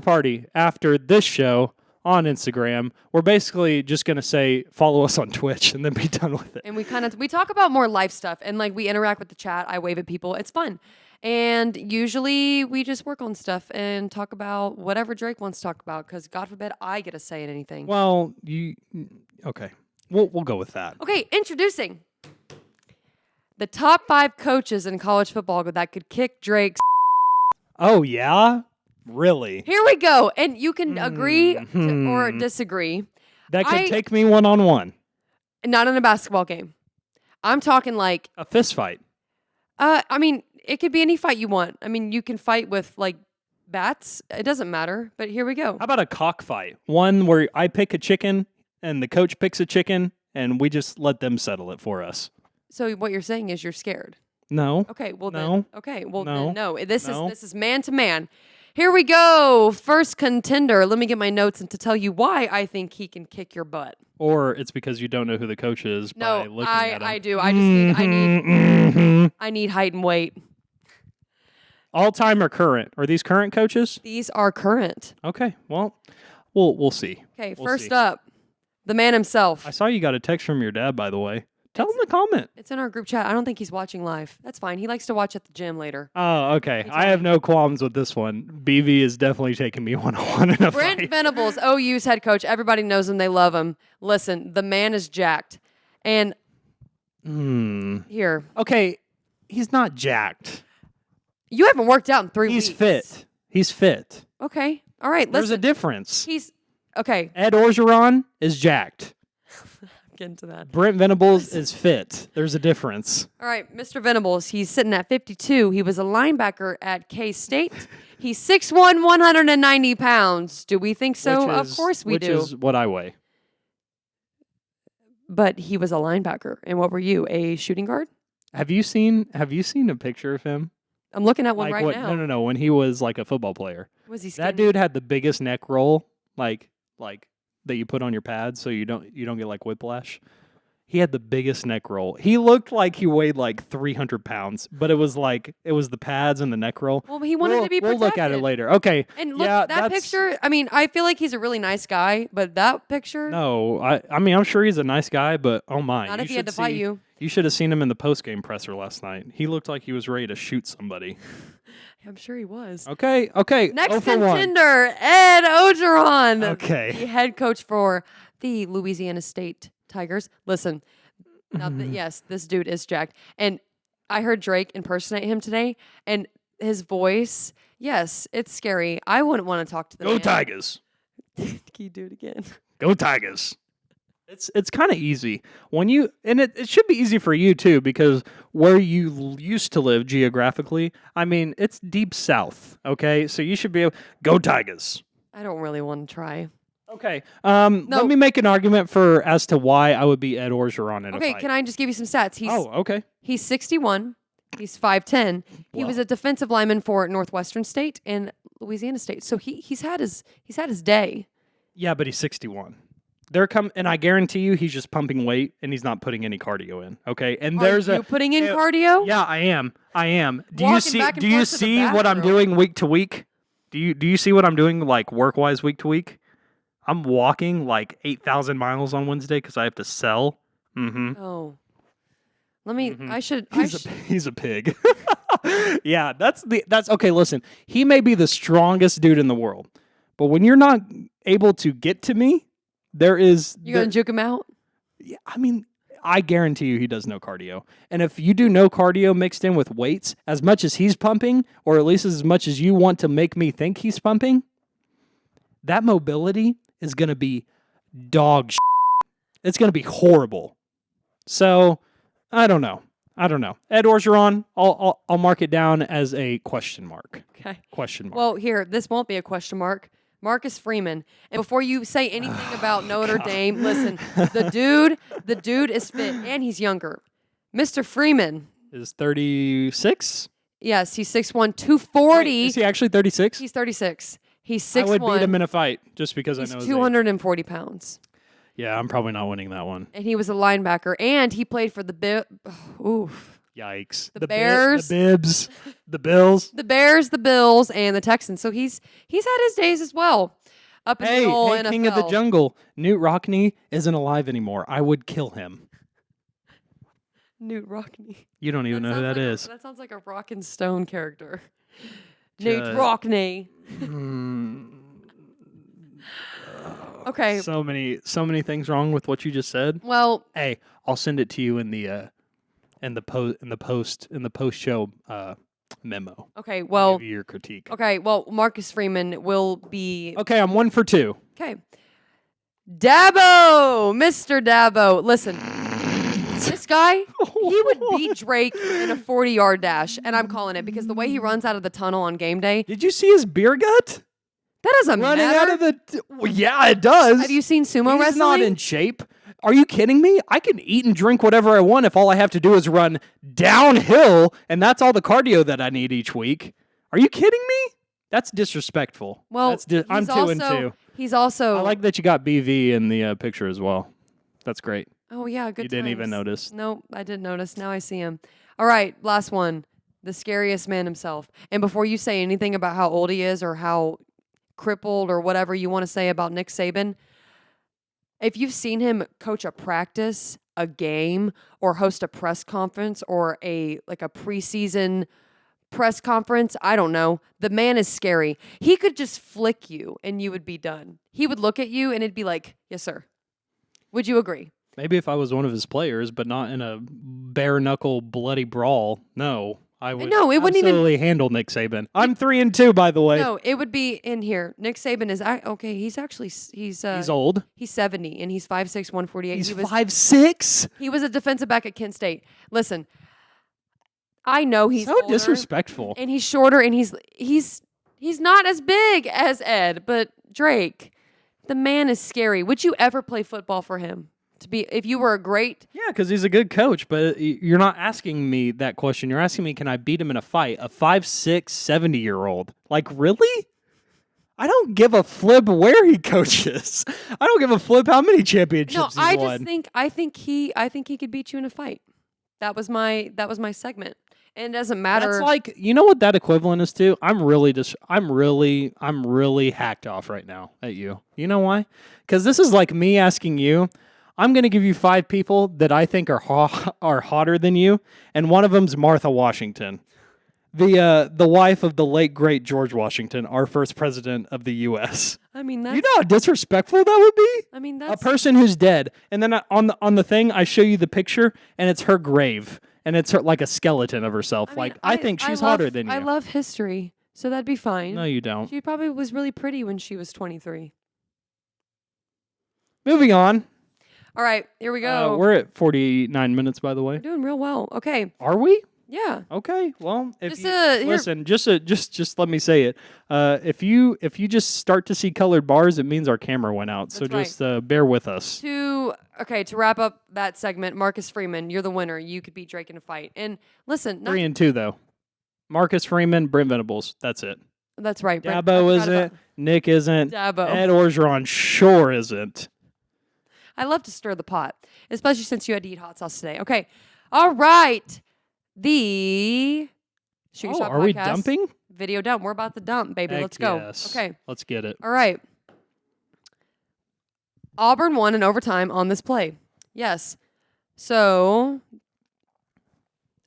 B: this show on Instagram, we're basically just gonna say follow us on Twitch and then be done with it.
A: And we talk about more life stuff and like we interact with the chat. I wave at people. It's fun. And usually we just work on stuff and talk about whatever Drake wants to talk about because God forbid I get a say in anything.
B: Well, okay. We'll go with that.
A: Okay, introducing the top 5 coaches in college football that could kick Drake's.
B: Oh yeah? Really?
A: Here we go. And you can agree or disagree.
B: That could take me one-on-one.
A: Not in a basketball game. I'm talking like
B: A fist fight.
A: I mean, it could be any fight you want. I mean, you can fight with like bats. It doesn't matter. But here we go.
B: How about a cockfight? One where I pick a chicken and the coach picks a chicken and we just let them settle it for us.
A: So what you're saying is you're scared.
B: No.
A: Okay, well
B: No.
A: then. Okay, well
B: No.
A: then no. This
B: No.
A: is man to man. Here we go. First contender. Let me get my notes and to tell you why I think he can kick your butt.
B: Or it's because you don't know who the coach is by
A: No,
B: looking at him.
A: I do. I just need I need height and weight.
B: All time or current? Are these current coaches?
A: These are current.
B: Okay. Well, we'll see.
A: Okay,
B: We'll
A: first
B: see.
A: up, the man himself.
B: I saw you got a text from your dad, by the way. Tell him to comment.
A: It's in our group chat. I don't think he's watching live. That's fine. He likes to watch at the gym later.
B: Oh, okay.
A: He
B: I
A: told
B: have
A: me.
B: no qualms with this one. BV is definitely taking me one-on-one in a
A: Brent
B: fight.
A: Venables, OU's head coach. Everybody knows him. They love him. Listen, the man is jacked. And here,
B: Okay, he's not jacked.
A: you haven't worked out in 3 weeks.
B: He's fit. He's fit.
A: Okay. All right.
B: There's a
A: Listen.
B: difference.
A: He's okay.
B: Ed Orgeron is jacked.
A: Get into that.
B: Brent Venables is fit. There's a difference.
A: All right, Mr. Venables, he's sitting at 52. He was a linebacker at K-State. He's 6'1", 190 pounds. Do we think so? Of course we do.
B: Which is what I weigh.
A: But he was a linebacker. And what were you, a shooting guard?
B: Have you seen a picture of him?
A: I'm looking at one right now.
B: No. When he was like a football player.
A: Was he skinny?
B: That dude had the biggest neck roll, like that you put on your pads so you don't get like whiplash. He had the biggest neck roll. He looked like he weighed like 300 pounds, but it was the pads and the neck roll.
A: Well, he wanted to be
B: We'll
A: protected.
B: look at it later. Okay.
A: And look,
B: yeah,
A: that picture, I mean, I feel like he's a really nice guy, but that picture,
B: No, I mean I'm sure he's a nice guy, but oh my!
A: not if he had to fight you.
B: You should have seen him in the post-game presser last night. He looked like he was ready to shoot somebody.
A: I'm sure he was.
B: Okay.
A: Next
B: 0 for 1.
A: contender, Ed Ogeron.
B: Okay.
A: The head coach for the Louisiana State Tigers. Listen, yes, this dude is jacked. And I heard Drake impersonate him today, and his voice, yes, it's scary. I wouldn't want to talk to the
B: Go
A: man.
B: Tigers!
A: Can you do it again?
B: Go Tigers! It's kind of easy when you, and it should be easy for you too, because where you used to live geographically, I mean, it's deep south. Okay, so you should be able go Tigers.
A: I don't really want to try.
B: Okay. Let me make an argument as to why I would be Ed Orgeron in a
A: Okay,
B: fight.
A: can I just give you some stats?
B: Okay.
A: He's 61. He's 5'10". He was a defensive lineman for Northwestern State and Louisiana State. So he's had his day.
B: Yeah, but he's 61. And I guarantee you, he's just pumping weight and he's not putting any cardio in. Okay, and
A: Are you putting in cardio?
B: Yeah, I am. Do
A: Walking
B: you see?
A: back and
B: Do you
A: forth to the
B: see what I'm
A: bathroom.
B: doing week to week? Do you see what I'm doing like work wise week to week? I'm walking like 8,000 miles on Wednesday because I have to sell. Mm-hmm.
A: Oh, let me.
B: Mm-hmm.
A: I should.
B: He's a pig. Yeah, that's okay. Listen, he may be the strongest dude in the world, but when you're not able to get to me,
A: You gonna juke him out?
B: Yeah, I mean, I guarantee you he does no cardio. And if you do no cardio mixed in with weights, as much as he's pumping, or at least as much as you want to make me think he's pumping, that mobility is going to be dog shit. It's going to be horrible. So, I don't know. Ed Orgeron, I'll mark it down as a question mark.
A: Okay.
B: Question mark.
A: Well, here, this won't be a question mark. Marcus Freeman. And before you say anything about Notre Dame, listen, the dude is fit and he's younger. Mr. Freeman
B: is 36?
A: Yes, he's 6'1", 240.
B: Wait, is he actually 36?
A: He's 36. He's 6'1".
B: I would beat him in a fight just because I know his
A: 240 pounds.
B: Yeah, I'm probably not winning that one.
A: And he was a linebacker, and he played for the oof.
B: Yikes.
A: The Bears.
B: The Bibs. The Bills.
A: The Bears, the Bills, and the Texans. So he's had his days as well. Up in the whole NFL.
B: King of the Jungle. Newt Rockne isn't alive anymore. I would kill him.
A: Newt Rockne.
B: You don't even know who that is.
A: That sounds like a Rock and Stone character. Newt Rockne. Okay.
B: So many things wrong with what you just said.
A: Well,
B: hey, I'll send it to you in the post show memo.
A: Okay. Well,
B: I'll give you your critique.
A: Okay. Well, Marcus Freeman will be.
B: Okay, I'm 1 for 2.
A: Okay. Dabo, Mr. Dabo. Listen, this guy, he would beat Drake in a 40-yard dash, and I'm calling it because the way he runs out of the tunnel on game day.
B: Did you see his beer gut?
A: That doesn't
B: Running
A: matter.
B: out of well, yeah, it does.
A: Have you seen sumo
B: He's
A: wrestling?
B: not in shape. Are you kidding me? I can eat and drink whatever I want if all I have to do is run downhill, and that's all the cardio that I need each week. Are you kidding me? That's disrespectful.
A: Well,
B: I'm 2 and 2.
A: He's also.
B: I like that you got BV in the picture as well. That's great.
A: Oh yeah, good.
B: You didn't even notice.
A: Nope, I did notice. Now I see him. All right, last one. The scariest man himself. And before you say anything about how old he is or how crippled or whatever you want to say about Nick Saban, if you've seen him coach a practice, a game, or host a press conference or a preseason press conference, I don't know. The man is scary. He could just flick you and you would be done. He would look at you and it'd be like, "Yes, sir." Would you agree?
B: Maybe if I was one of his players, but not in a bare knuckle bloody brawl. No. I would
A: it wouldn't even
B: handle Nick Saban. I'm 3 and 2, by the way.
A: No, it would be in here. Nick Saban is okay. He's
B: old.
A: He's 70 and he's 5'6", 148.
B: He's 5'6".
A: He was a defensive back at Kent State. Listen, I know he's
B: so
A: older,
B: disrespectful,
A: and he's shorter, and he's not as big as Ed, but Drake, the man is scary. Would you ever play football for him? If you were a great...
B: Yeah, because he's a good coach, but you're not asking me that question. You're asking me, can I beat him in a fight? A 5'6", 70-year-old. Like, really? I don't give a flip where he coaches. I don't give a flip how many championships he's won.
A: I think he could beat you in a fight. That was my segment. And it doesn't matter.
B: That's like, you know what that equivalent is to? I'm really hacked off right now at you. You know why? Because this is like me asking you, I'm going to give you 5 people that I think are hotter than you, and one of them's Martha Washington, the wife of the late great George Washington, our first president of the U.S.
A: I mean,
B: you know how disrespectful that would be.
A: I mean, that's
B: a person who's dead, and then on the thing I show you the picture, and it's her grave, and it's like a skeleton of herself. I think she's hotter than you.
A: I love history, so that'd be fine.
B: No, you don't.
A: She probably was really pretty when she was 23.
B: Moving on.
A: All right, here we go.
B: We're at 49 minutes, by the way.
A: We're doing real well. Okay.
B: Are we?
A: Yeah.
B: Okay. Well, if
A: listen,
B: just let me say it. If you just start to see colored bars, it means our camera went out. So just bear with us.
A: To wrap up that segment, Marcus Freeman, you're the winner. You could beat Drake in a fight. And listen,
B: 3 and 2 though. Marcus Freeman, Brent Venables. That's it.
A: That's right.
B: Dabo isn't. Nick isn't.
A: Dabo.
B: Ed Orgeron sure isn't.
A: I love to stir the pot, especially since you had to eat hot sauce today. Okay. All right. The Sugar Shop
B: are
A: Podcast.
B: We dumping?
A: Video dump. We're about to dump, baby.
B: Heck
A: Let's go.
B: yes.
A: Okay.
B: Let's get it.
A: All right. Auburn won in overtime on this play. Yes. So,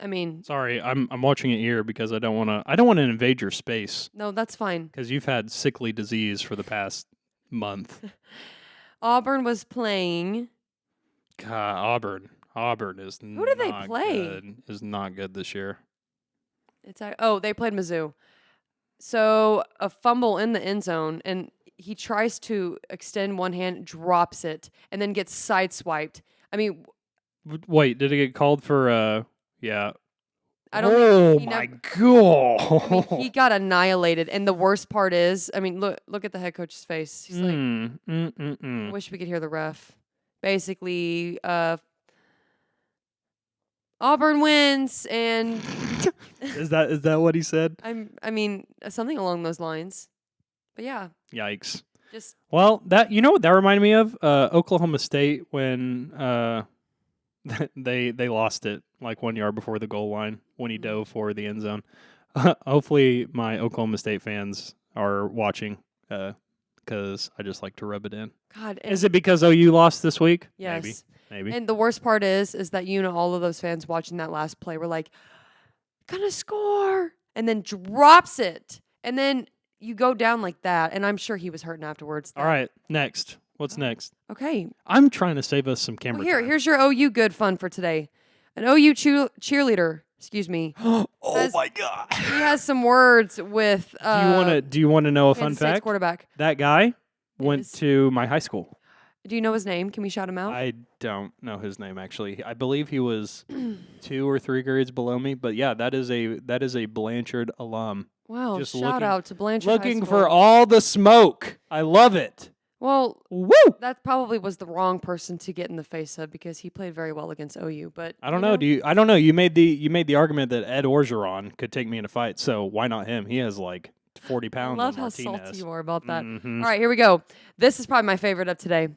A: I mean,
B: Sorry, I'm watching it here because I don't want to invade your space
A: no, that's fine.
B: because you've had sickly disease for the past month.
A: Auburn was playing.
B: God, Auburn is
A: Who did they
B: not
A: play?
B: good. Is not good this year.
A: They played Mizzou. So a fumble in the end zone, and he tries to extend one hand, drops it, and then gets sideswiped. I mean,
B: Wait, did it get called for? Yeah.
A: I don't
B: Oh
A: think he
B: my
A: I mean,
B: god!
A: he got annihilated. And the worst part is, I mean, look at the head coach's face. He's like, I wish we could hear the ref. Basically, Auburn wins, and
B: Is that what he said?
A: I mean, something along those lines. But yeah,
B: Yikes.
A: just
B: Well, that you know what that reminded me of? Oklahoma State when they lost it like 1 yard before the goal line when he dove for the end zone. Hopefully, my Oklahoma State fans are watching because I just like to rub it in.
A: God.
B: Is it because OU lost this week?
A: Yes.
B: Maybe.
A: And the worst part is that all of those fans watching that last play were like, gonna score, and then drops it, and then you go down like that, and I'm sure he was hurting afterwards.
B: All right, next. What's next?
A: Okay.
B: I'm trying to save us some camera
A: Well,
B: time.
A: here's your OU good fun for today. An OU cheerleader, excuse me.
B: Oh
A: has-
B: my god!
A: He has some words with.
B: Do you want to know a fun
A: Kansas State's
B: fact?
A: quarterback.
B: That guy went
A: Is-
B: to my high school.
A: Do you know his name? Can we shout him out?
B: I don't know his name actually. I believe he was 2 or 3 grades below me. But yeah, that is a Blanchard alum.
A: Wow!
B: just
A: Shout
B: looking-
A: out to Blanchard High
B: Looking
A: School.
B: for all the smoke. I love it.
A: Well,
B: Woo!
A: that probably was the wrong person to get in the face of because he played very well against OU. But
B: I don't know. I don't know. You made the argument that Ed Orgeron could take me in a fight. So why not him? He has like 40
A: I
B: pounds.
A: love
B: on
A: how
B: Martinez.
A: salty you are about that.
B: Mhm.
A: All right, here we go. This is probably my favorite of today.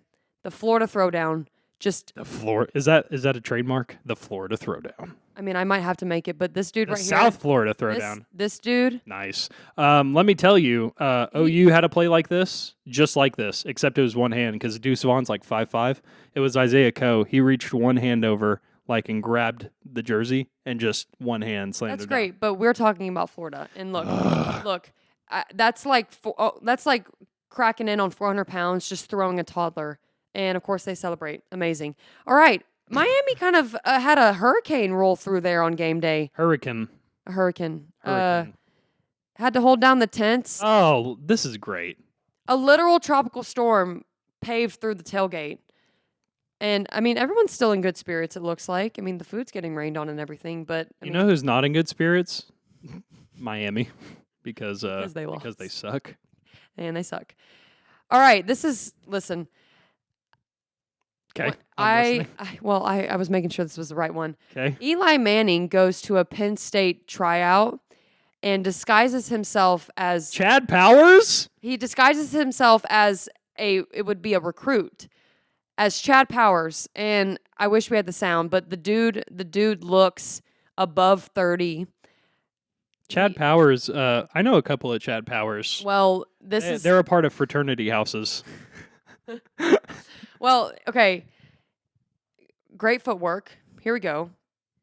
A: The Florida Throwdown. Just,
B: The floor is that a trademark? The Florida Throwdown.
A: I mean, I might have to make it, but this dude
B: The
A: right
B: South Florida
A: here,
B: Throwdown.
A: this dude,
B: Nice. Let me tell you, OU had a play like this, just like this, except it was one hand because Deuce Vaughn's like 5'5". It was Isaiah Coe. He reached one hand over, like, and grabbed the jersey and just one hand slammed
A: that's
B: it down.
A: great. But we're talking about Florida, and look, that's like cracking in on 400 pounds, just throwing a toddler, and of course they celebrate. Amazing. All right, Miami kind of had a hurricane roll through there on game day.
B: Hurricane.
A: A hurricane.
B: Hurricane.
A: Had to hold down the tents.
B: Oh, this is great.
A: A literal tropical storm paved through the tailgate. And, I mean, everyone's still in good spirits, it looks like. I mean, the food's getting rained on and everything, but...
B: You know who's not in good spirits? Miami. Because
A: they lost.
B: because they suck.
A: And they suck. All right, listen.
B: Okay.
A: I was making sure this was the right one.
B: Okay.
A: Eli Manning goes to a Penn State tryout and disguises himself as...
B: Chad Powers?
A: He disguises himself as it would be a recruit, as Chad Powers, and I wish we had the sound, but the dude looks above 30.
B: Chad Powers, I know a couple of Chad Powers.
A: Well,
B: They're a part of fraternity houses.
A: Well, okay. Great footwork. Here we go.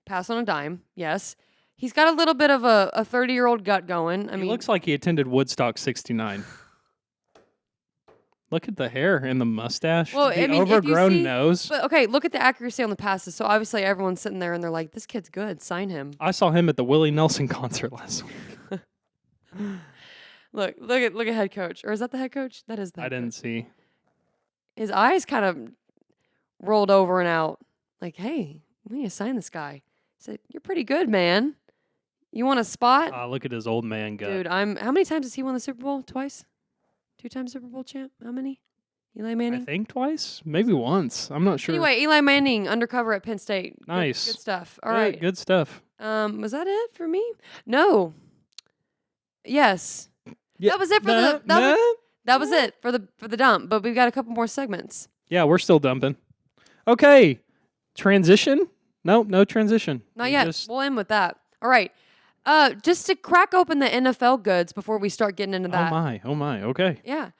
A: Pass on a dime. Yes. He's got a little bit of a 30-year-old gut going. I
B: He
A: mean,
B: looks like he attended Woodstock 69. Look at the hair and the mustache.
A: Well,
B: the
A: I mean, if you
B: overgrown
A: see-
B: nose.
A: but okay, look at the accuracy on the passes. So obviously everyone's sitting there and they're like, this kid's good. Sign him.
B: I saw him at the Willie Nelson concert last week.
A: Look at head coach. Or is that the head coach? That is the
B: I
A: head
B: didn't
A: coach.
B: see.
A: His eyes kind of rolled over and out. Like, hey, we need to sign this guy. He said, you're pretty good, man. You want a spot?
B: Look at his old man gut.
A: Dude, how many times has he won the Super Bowl? Twice? 2 times Super Bowl champ? How many? Eli
B: I
A: Manning?
B: think twice, maybe once. I'm not sure.
A: Anyway, Eli Manning, undercover at Penn State. Good-
B: Nice.
A: Good stuff. All
B: Yeah,
A: right.
B: good stuff.
A: Was that it for me? No. Yes.
B: Yeah,
A: That was it for that was it for the dump, but we've got a couple more segments.
B: Yeah, we're still dumping. Okay, transition? Nope, no transition.
A: Not
B: We
A: yet.
B: just-
A: We'll end with that. All right. Just to crack open the NFL goods before we start getting into that.
B: Oh my. Okay.
A: Yeah.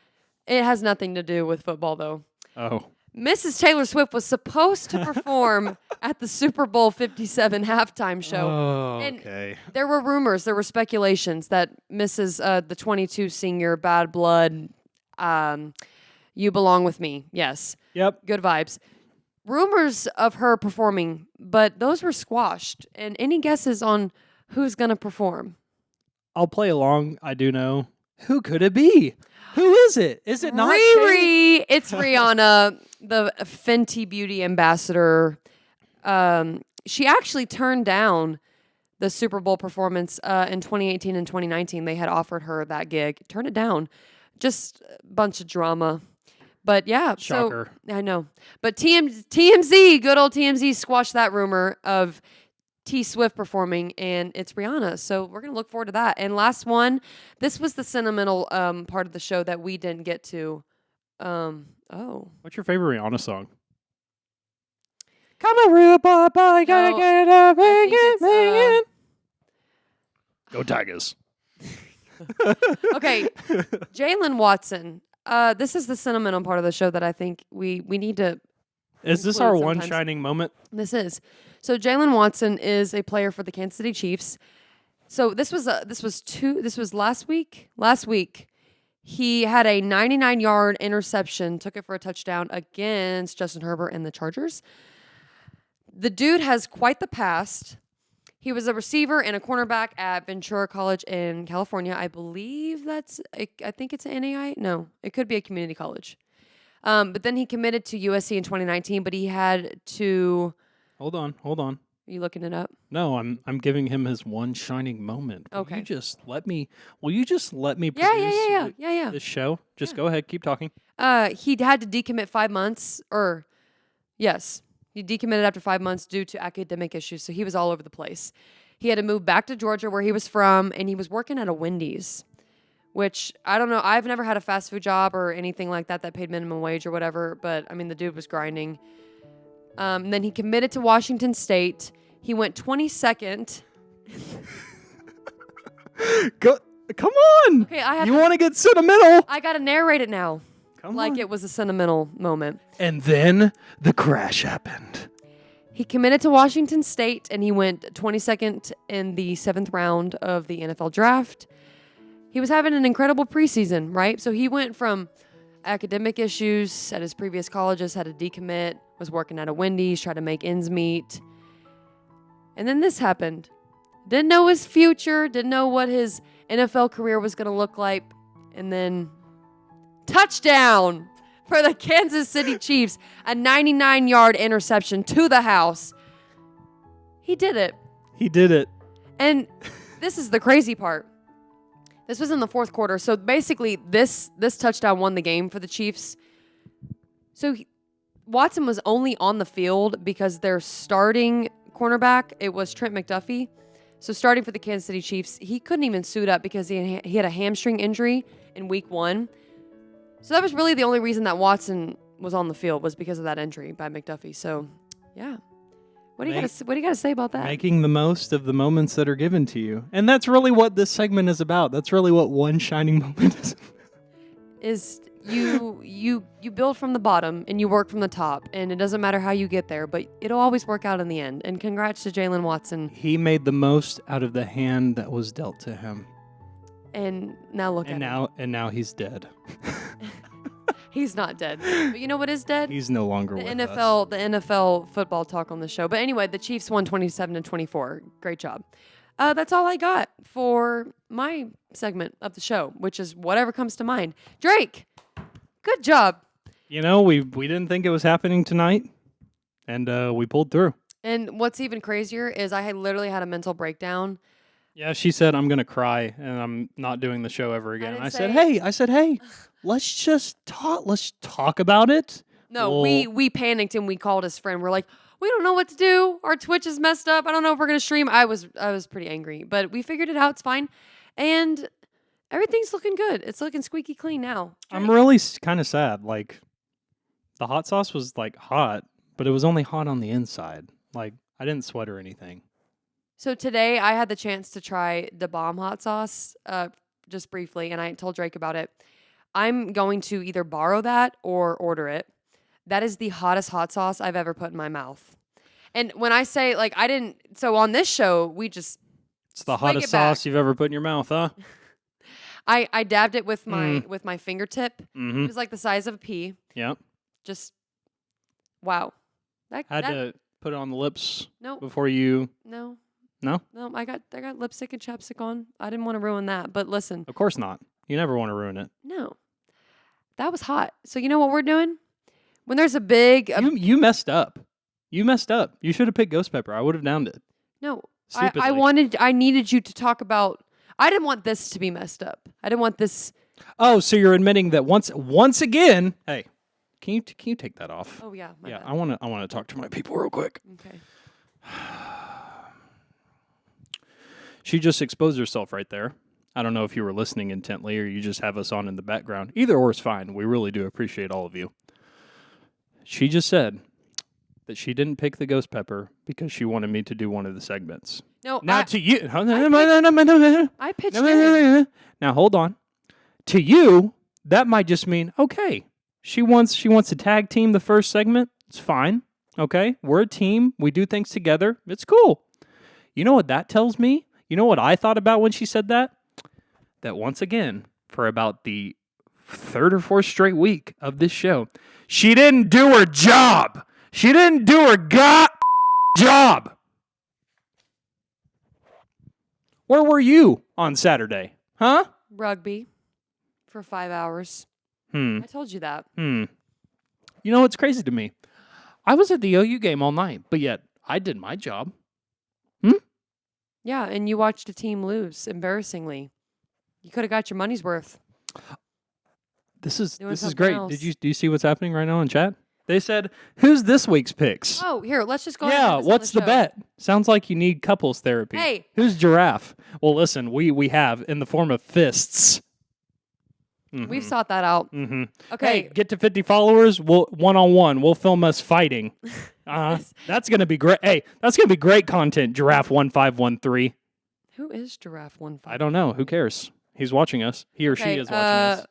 A: It has nothing to do with football though.
B: Oh,
A: Mrs. Taylor Swift was supposed to perform at the Super Bowl 57 halftime show.
B: Oh,
A: And
B: okay.
A: there were rumors, there were speculations that the 22 senior, Bad Blood, You Belong With Me. Yes.
B: Yep.
A: Good vibes. Rumors of her performing, but those were squashed. And any guesses on who's going to perform?
B: I'll play along. I do know. Who could it be? Who is it? Is it not
A: Riri? It's Rihanna, the Fenty Beauty ambassador. She actually turned down the Super Bowl performance in 2018 and 2019. They had offered her that gig. Turned it down. Just a bunch of drama. But yeah,
B: Shocker.
A: So I know. But TMZ, good old TMZ, squashed that rumor of T Swift performing, and it's Rihanna. So we're gonna look forward to that. And last one, this was the sentimental part of the show that we didn't get to.
B: What's your favorite Rihanna song? Come on, real boy, boy, gotta
A: No,
B: get up
A: I
B: and
A: think
B: get
A: it's,
B: banging. Go Tigers.
A: Okay, Jalen Watson. This is the sentimental part of the show that I think we need to.
B: Is this
A: include
B: our one
A: sometimes.
B: shining moment?
A: This is. So Jalen Watson is a player for the Kansas City Chiefs. So this was last week. Last week, he had a 99-yard interception, took it for a touchdown against Justin Herbert and the Chargers. The dude has quite the past. He was a receiver and a cornerback at Ventura College in California. I believe I think it's an NAI. No, it could be a community college. But then he committed to USC in 2019, but he had to.
B: Hold on.
A: Are you looking it up?
B: No, I'm giving him his one shining moment.
A: Okay.
B: Will you just let me produce
A: Yeah.
B: this show? Just go ahead, keep talking.
A: He had to decommit 5 months, yes, he decommitted after 5 months due to academic issues. So he was all over the place. He had to move back to Georgia, where he was from, and he was working at a Wendy's, which I don't know. I've never had a fast food job or anything like that paid minimum wage or whatever. But I mean, the dude was grinding. Then he committed to Washington State. He went 22nd.
B: Come on.
A: Okay,
B: You want to get sentimental?
A: I gotta narrate it now.
B: Come
A: Like
B: on.
A: it was a sentimental moment.
B: And then the crash happened.
A: He committed to Washington State, and he went 22nd in the 7th round of the NFL draft. He was having an incredible preseason, right? So he went from academic issues at his previous colleges, had to decommit, was working at a Wendy's, tried to make ends meet. And then this happened. Didn't know his future, didn't know what his NFL career was going to look like. And then touchdown for the Kansas City Chiefs, a 99-yard interception to the house. He did it.
B: He did it.
A: And this is the crazy part. This was in the 4th quarter. So basically, this touchdown won the game for the Chiefs. So Watson was only on the field because their starting cornerback, it was Trent McDuffie. So starting for the Kansas City Chiefs, he couldn't even suit up because he had a hamstring injury in week 1. So that was really the only reason that Watson was on the field, was because of that injury by McDuffie. So, yeah. What do you got to say about that?
B: Making the most of the moments that are given to you. And that's really what this segment is about. That's really what one shining moment is.
A: Is you build from the bottom and you work from the top, and it doesn't matter how you get there, but it'll always work out in the end. And congrats to Jalen Watson.
B: He made the most out of the hand that was dealt to him.
A: And now look at him.
B: And now he's dead.
A: He's not dead. But you know what is dead?
B: He's no longer
A: The
B: with
A: NFL,
B: us.
A: the NFL football talk on the show. But anyway, the Chiefs won 27-24. Great job. That's all I got for my segment of the show, which is whatever comes to mind. Drake, good job.
B: You know, we didn't think it was happening tonight, and we pulled through.
A: And what's even crazier is I had literally had a mental breakdown.
B: Yeah, she said, I'm going to cry, and I'm not doing the show ever again.
A: didn't
B: I
A: say-
B: said, hey, let's just talk. Let's talk about it.
A: No,
B: Well-
A: we panicked and we called his friend. We're like, we don't know what to do. Our Twitch is messed up. I don't know if we're gonna stream. I was pretty angry, but we figured it out. It's fine, and everything's looking good. It's looking squeaky clean now.
B: I'm really kind of sad. Like, the hot sauce was, like, hot, but it was only hot on the inside. Like, I didn't sweat or anything.
A: So today I had the chance to try the bomb hot sauce, just briefly, and I told Drake about it. I'm going to either borrow that or order it. That is the hottest hot sauce I've ever put in my mouth. And when I say like I didn't, so on this show we just
B: It's the
A: swig
B: hottest
A: it back.
B: sauce you've ever put in your mouth, huh?
A: I dabbed it with my fingertip.
B: Mm-hmm.
A: It was like the size of a pea.
B: Yep.
A: Just wow.
B: Had to put it on the lips
A: no
B: before you.
A: no
B: No,
A: no. I got lipstick and chapstick on. I didn't want to ruin that. But listen,
B: of course not. You never want to ruin it.
A: no, that was hot. So you know what we're doing when there's a big
B: You messed up. You messed up. You should have picked ghost pepper. I would have downed it.
A: no.
B: Stupidly.
A: I needed you to talk about. I didn't want this to be messed up. I didn't want this.
B: Oh, so you're admitting that once again? Hey, can you take that off?
A: Oh yeah, my
B: Yeah,
A: bad.
B: I want to talk to my people real quick.
A: Okay.
B: She just exposed herself right there. I don't know if you were listening intently or you just have us on in the background. Either or is fine. We really do appreciate all of you. She just said that she didn't pick the ghost pepper because she wanted me to do one of the segments.
A: No,
B: Now to you.
A: I pitched in.
B: Now hold on. To you, that might just mean okay. She wants to tag team the first segment. It's fine. Okay? We're a team. We do things together. It's cool. You know what that tells me? You know what I thought about when she said that? That once again, for about the third or fourth straight week of this show, she didn't do her job. She didn't do her job. Where were you on Saturday? Huh?
A: Rugby for 5 hours. I told you that.
B: You know what's crazy to me? I was at the OU game all night, but yet I did my job.
A: Yeah, and you watched a team lose embarrassingly. You could have got your money's worth.
B: This is
A: Doing something
B: great.
A: else.
B: Do you see what's happening right now in chat? They said, "Who's this week's picks?"
A: Oh, here, let's just go ahead
B: Yeah,
A: and do this on
B: what's the
A: show.
B: bet? Sounds like you need couples therapy.
A: Hey.
B: Who's Giraffe? Well, listen, we have in the form of fists.
A: We've sought that out.
B: Mm-hmm.
A: Okay.
B: Hey, get to 50 followers. We'll one-on-one. We'll film us fighting. That's gonna be great. Hey, that's gonna be great content. Giraffe 1513.
A: Who is Giraffe 1-5?
B: I don't know. Who cares? He's watching us. He or she
A: Okay,
B: is watching us.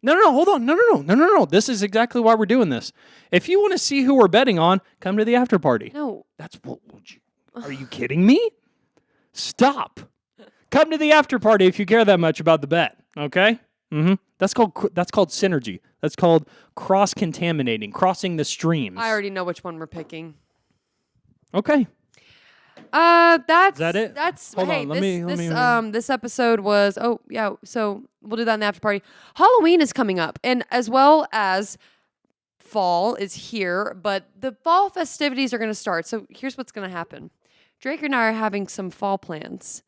B: No. Hold on. No. This is exactly why we're doing this. If you want to see who we're betting on, come to the after party.
A: No.
B: That's what. Are you kidding me? Stop. Come to the after party if you care that much about the bet. Okay. That's called synergy. That's called cross contaminating, crossing the streams.
A: I already know which one we're picking.
B: Okay.
A: That's
B: Is that it?
A: That's
B: Hold
A: hey,
B: on,
A: this episode was so we'll do that in the after party. Halloween is coming up, and as well as fall is here, but the fall festivities are going to start. So here's what's going to happen. Drake and I are having some fall plans,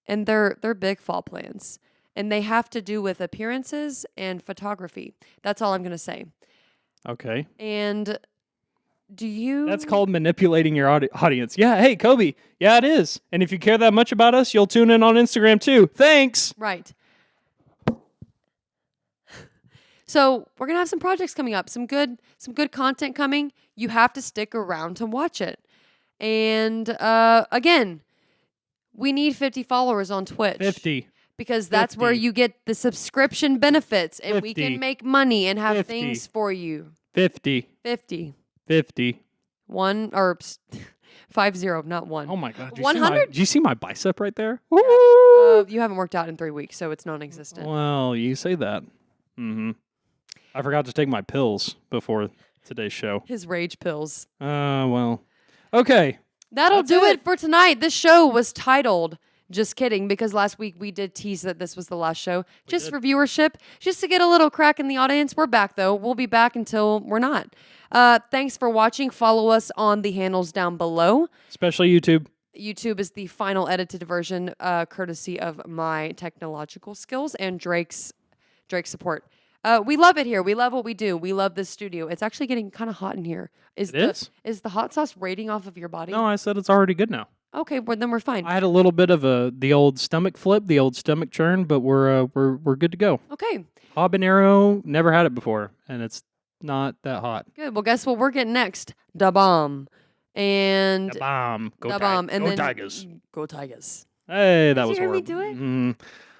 A: and they're big fall plans, and they have to do with appearances and photography. That's all I'm going to say.
B: Okay.
A: And do you?
B: That's called manipulating your audience. Yeah. Hey, Kobe. Yeah, it is. And if you care that much about us, you'll tune in on Instagram too. Thanks.
A: Right. So we're gonna have some projects coming up, some good content coming. You have to stick around to watch it. And again, we need 50 followers on Twitch.
B: 50.
A: Because that's where
B: 50.
A: you get the subscription benefits, and we
B: 50.
A: can make money and have
B: 50.
A: things for you.
B: 50.
A: 50.
B: 50.
A: 1 or 50, not 1.
B: Oh my God. Did
A: 100?
B: Do you see my bicep right there?
A: You haven't worked out in 3 weeks, so it's non-existent.
B: Well, you say that. I forgot to take my pills before today's show.
A: His rage pills.
B: Well. Okay.
A: That'll
B: That's
A: do
B: it.
A: it for tonight. This show was titled Just Kidding, because last week we did tease that this was the last show. Just for viewership, just to get a little crack in the audience. We're back, though. We'll be back until we're not. Thanks for watching. Follow us on the handles down below.
B: Especially YouTube.
A: YouTube is the final edited version, courtesy of my technological skills and Drake's support. We love it here. We love what we do. We love this studio. It's actually getting kind of hot in here. Is the hot sauce rating off of your body?
B: No, I said it's already good now.
A: Okay, well, then we're fine.
B: I had a little bit of the old stomach flip, the old stomach churn, but we're good to go.
A: Okay,
B: Habanero, never had it before, and it's not that hot.
A: good. Well, guess what we're getting next? Da bomb. And
B: Da bomb.
A: Da bomb. And
B: go
A: then
B: Tigers.
A: Go Tigers.
B: Hey, that
A: Did
B: was
A: you hear me
B: horrible.
A: do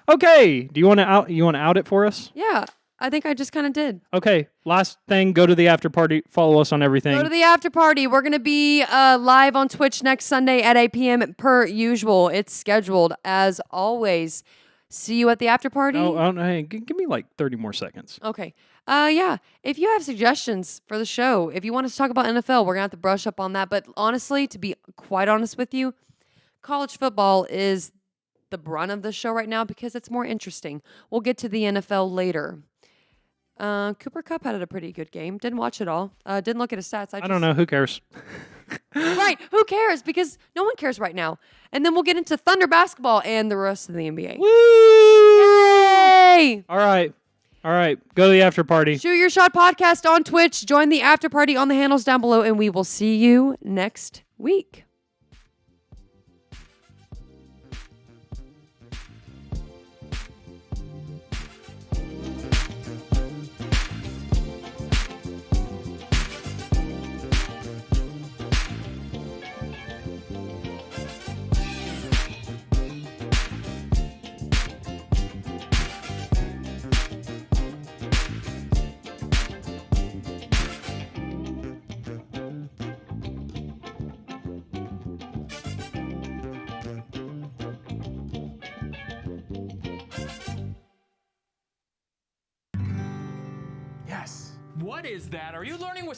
A: it?
B: Okay. Do you want to out it for us?
A: Yeah. I think I just kind of did.
B: Okay, last thing, go to the after party. Follow us on everything.
A: Go to the after party. We're going to be live on Twitch next Sunday at 8 p.m. per usual. It's scheduled as always. See you at the after party.
B: Oh, hey, give me like 30 more seconds.
A: Okay. Yeah. If you have suggestions for the show, if you want us to talk about NFL, we're going to have to brush up on that. But honestly, to be quite honest with you, college football is the brunt of the show right now because it's more interesting. We'll get to the NFL later. Cooper Kupp had a pretty good game. Didn't watch it all. Didn't look at his stats.
B: I don't know. Who cares?
A: Right. Who cares? Because no one cares right now. And then we'll get into Thunder basketball and the rest of the NBA.
B: Woo!
A: Yay!
B: All right. Go to the after party.
A: Shoot Your Shot podcast on Twitch. Join the after party on the handles down below, and we will see you next week.
C: Yes. What is that? Are you learning with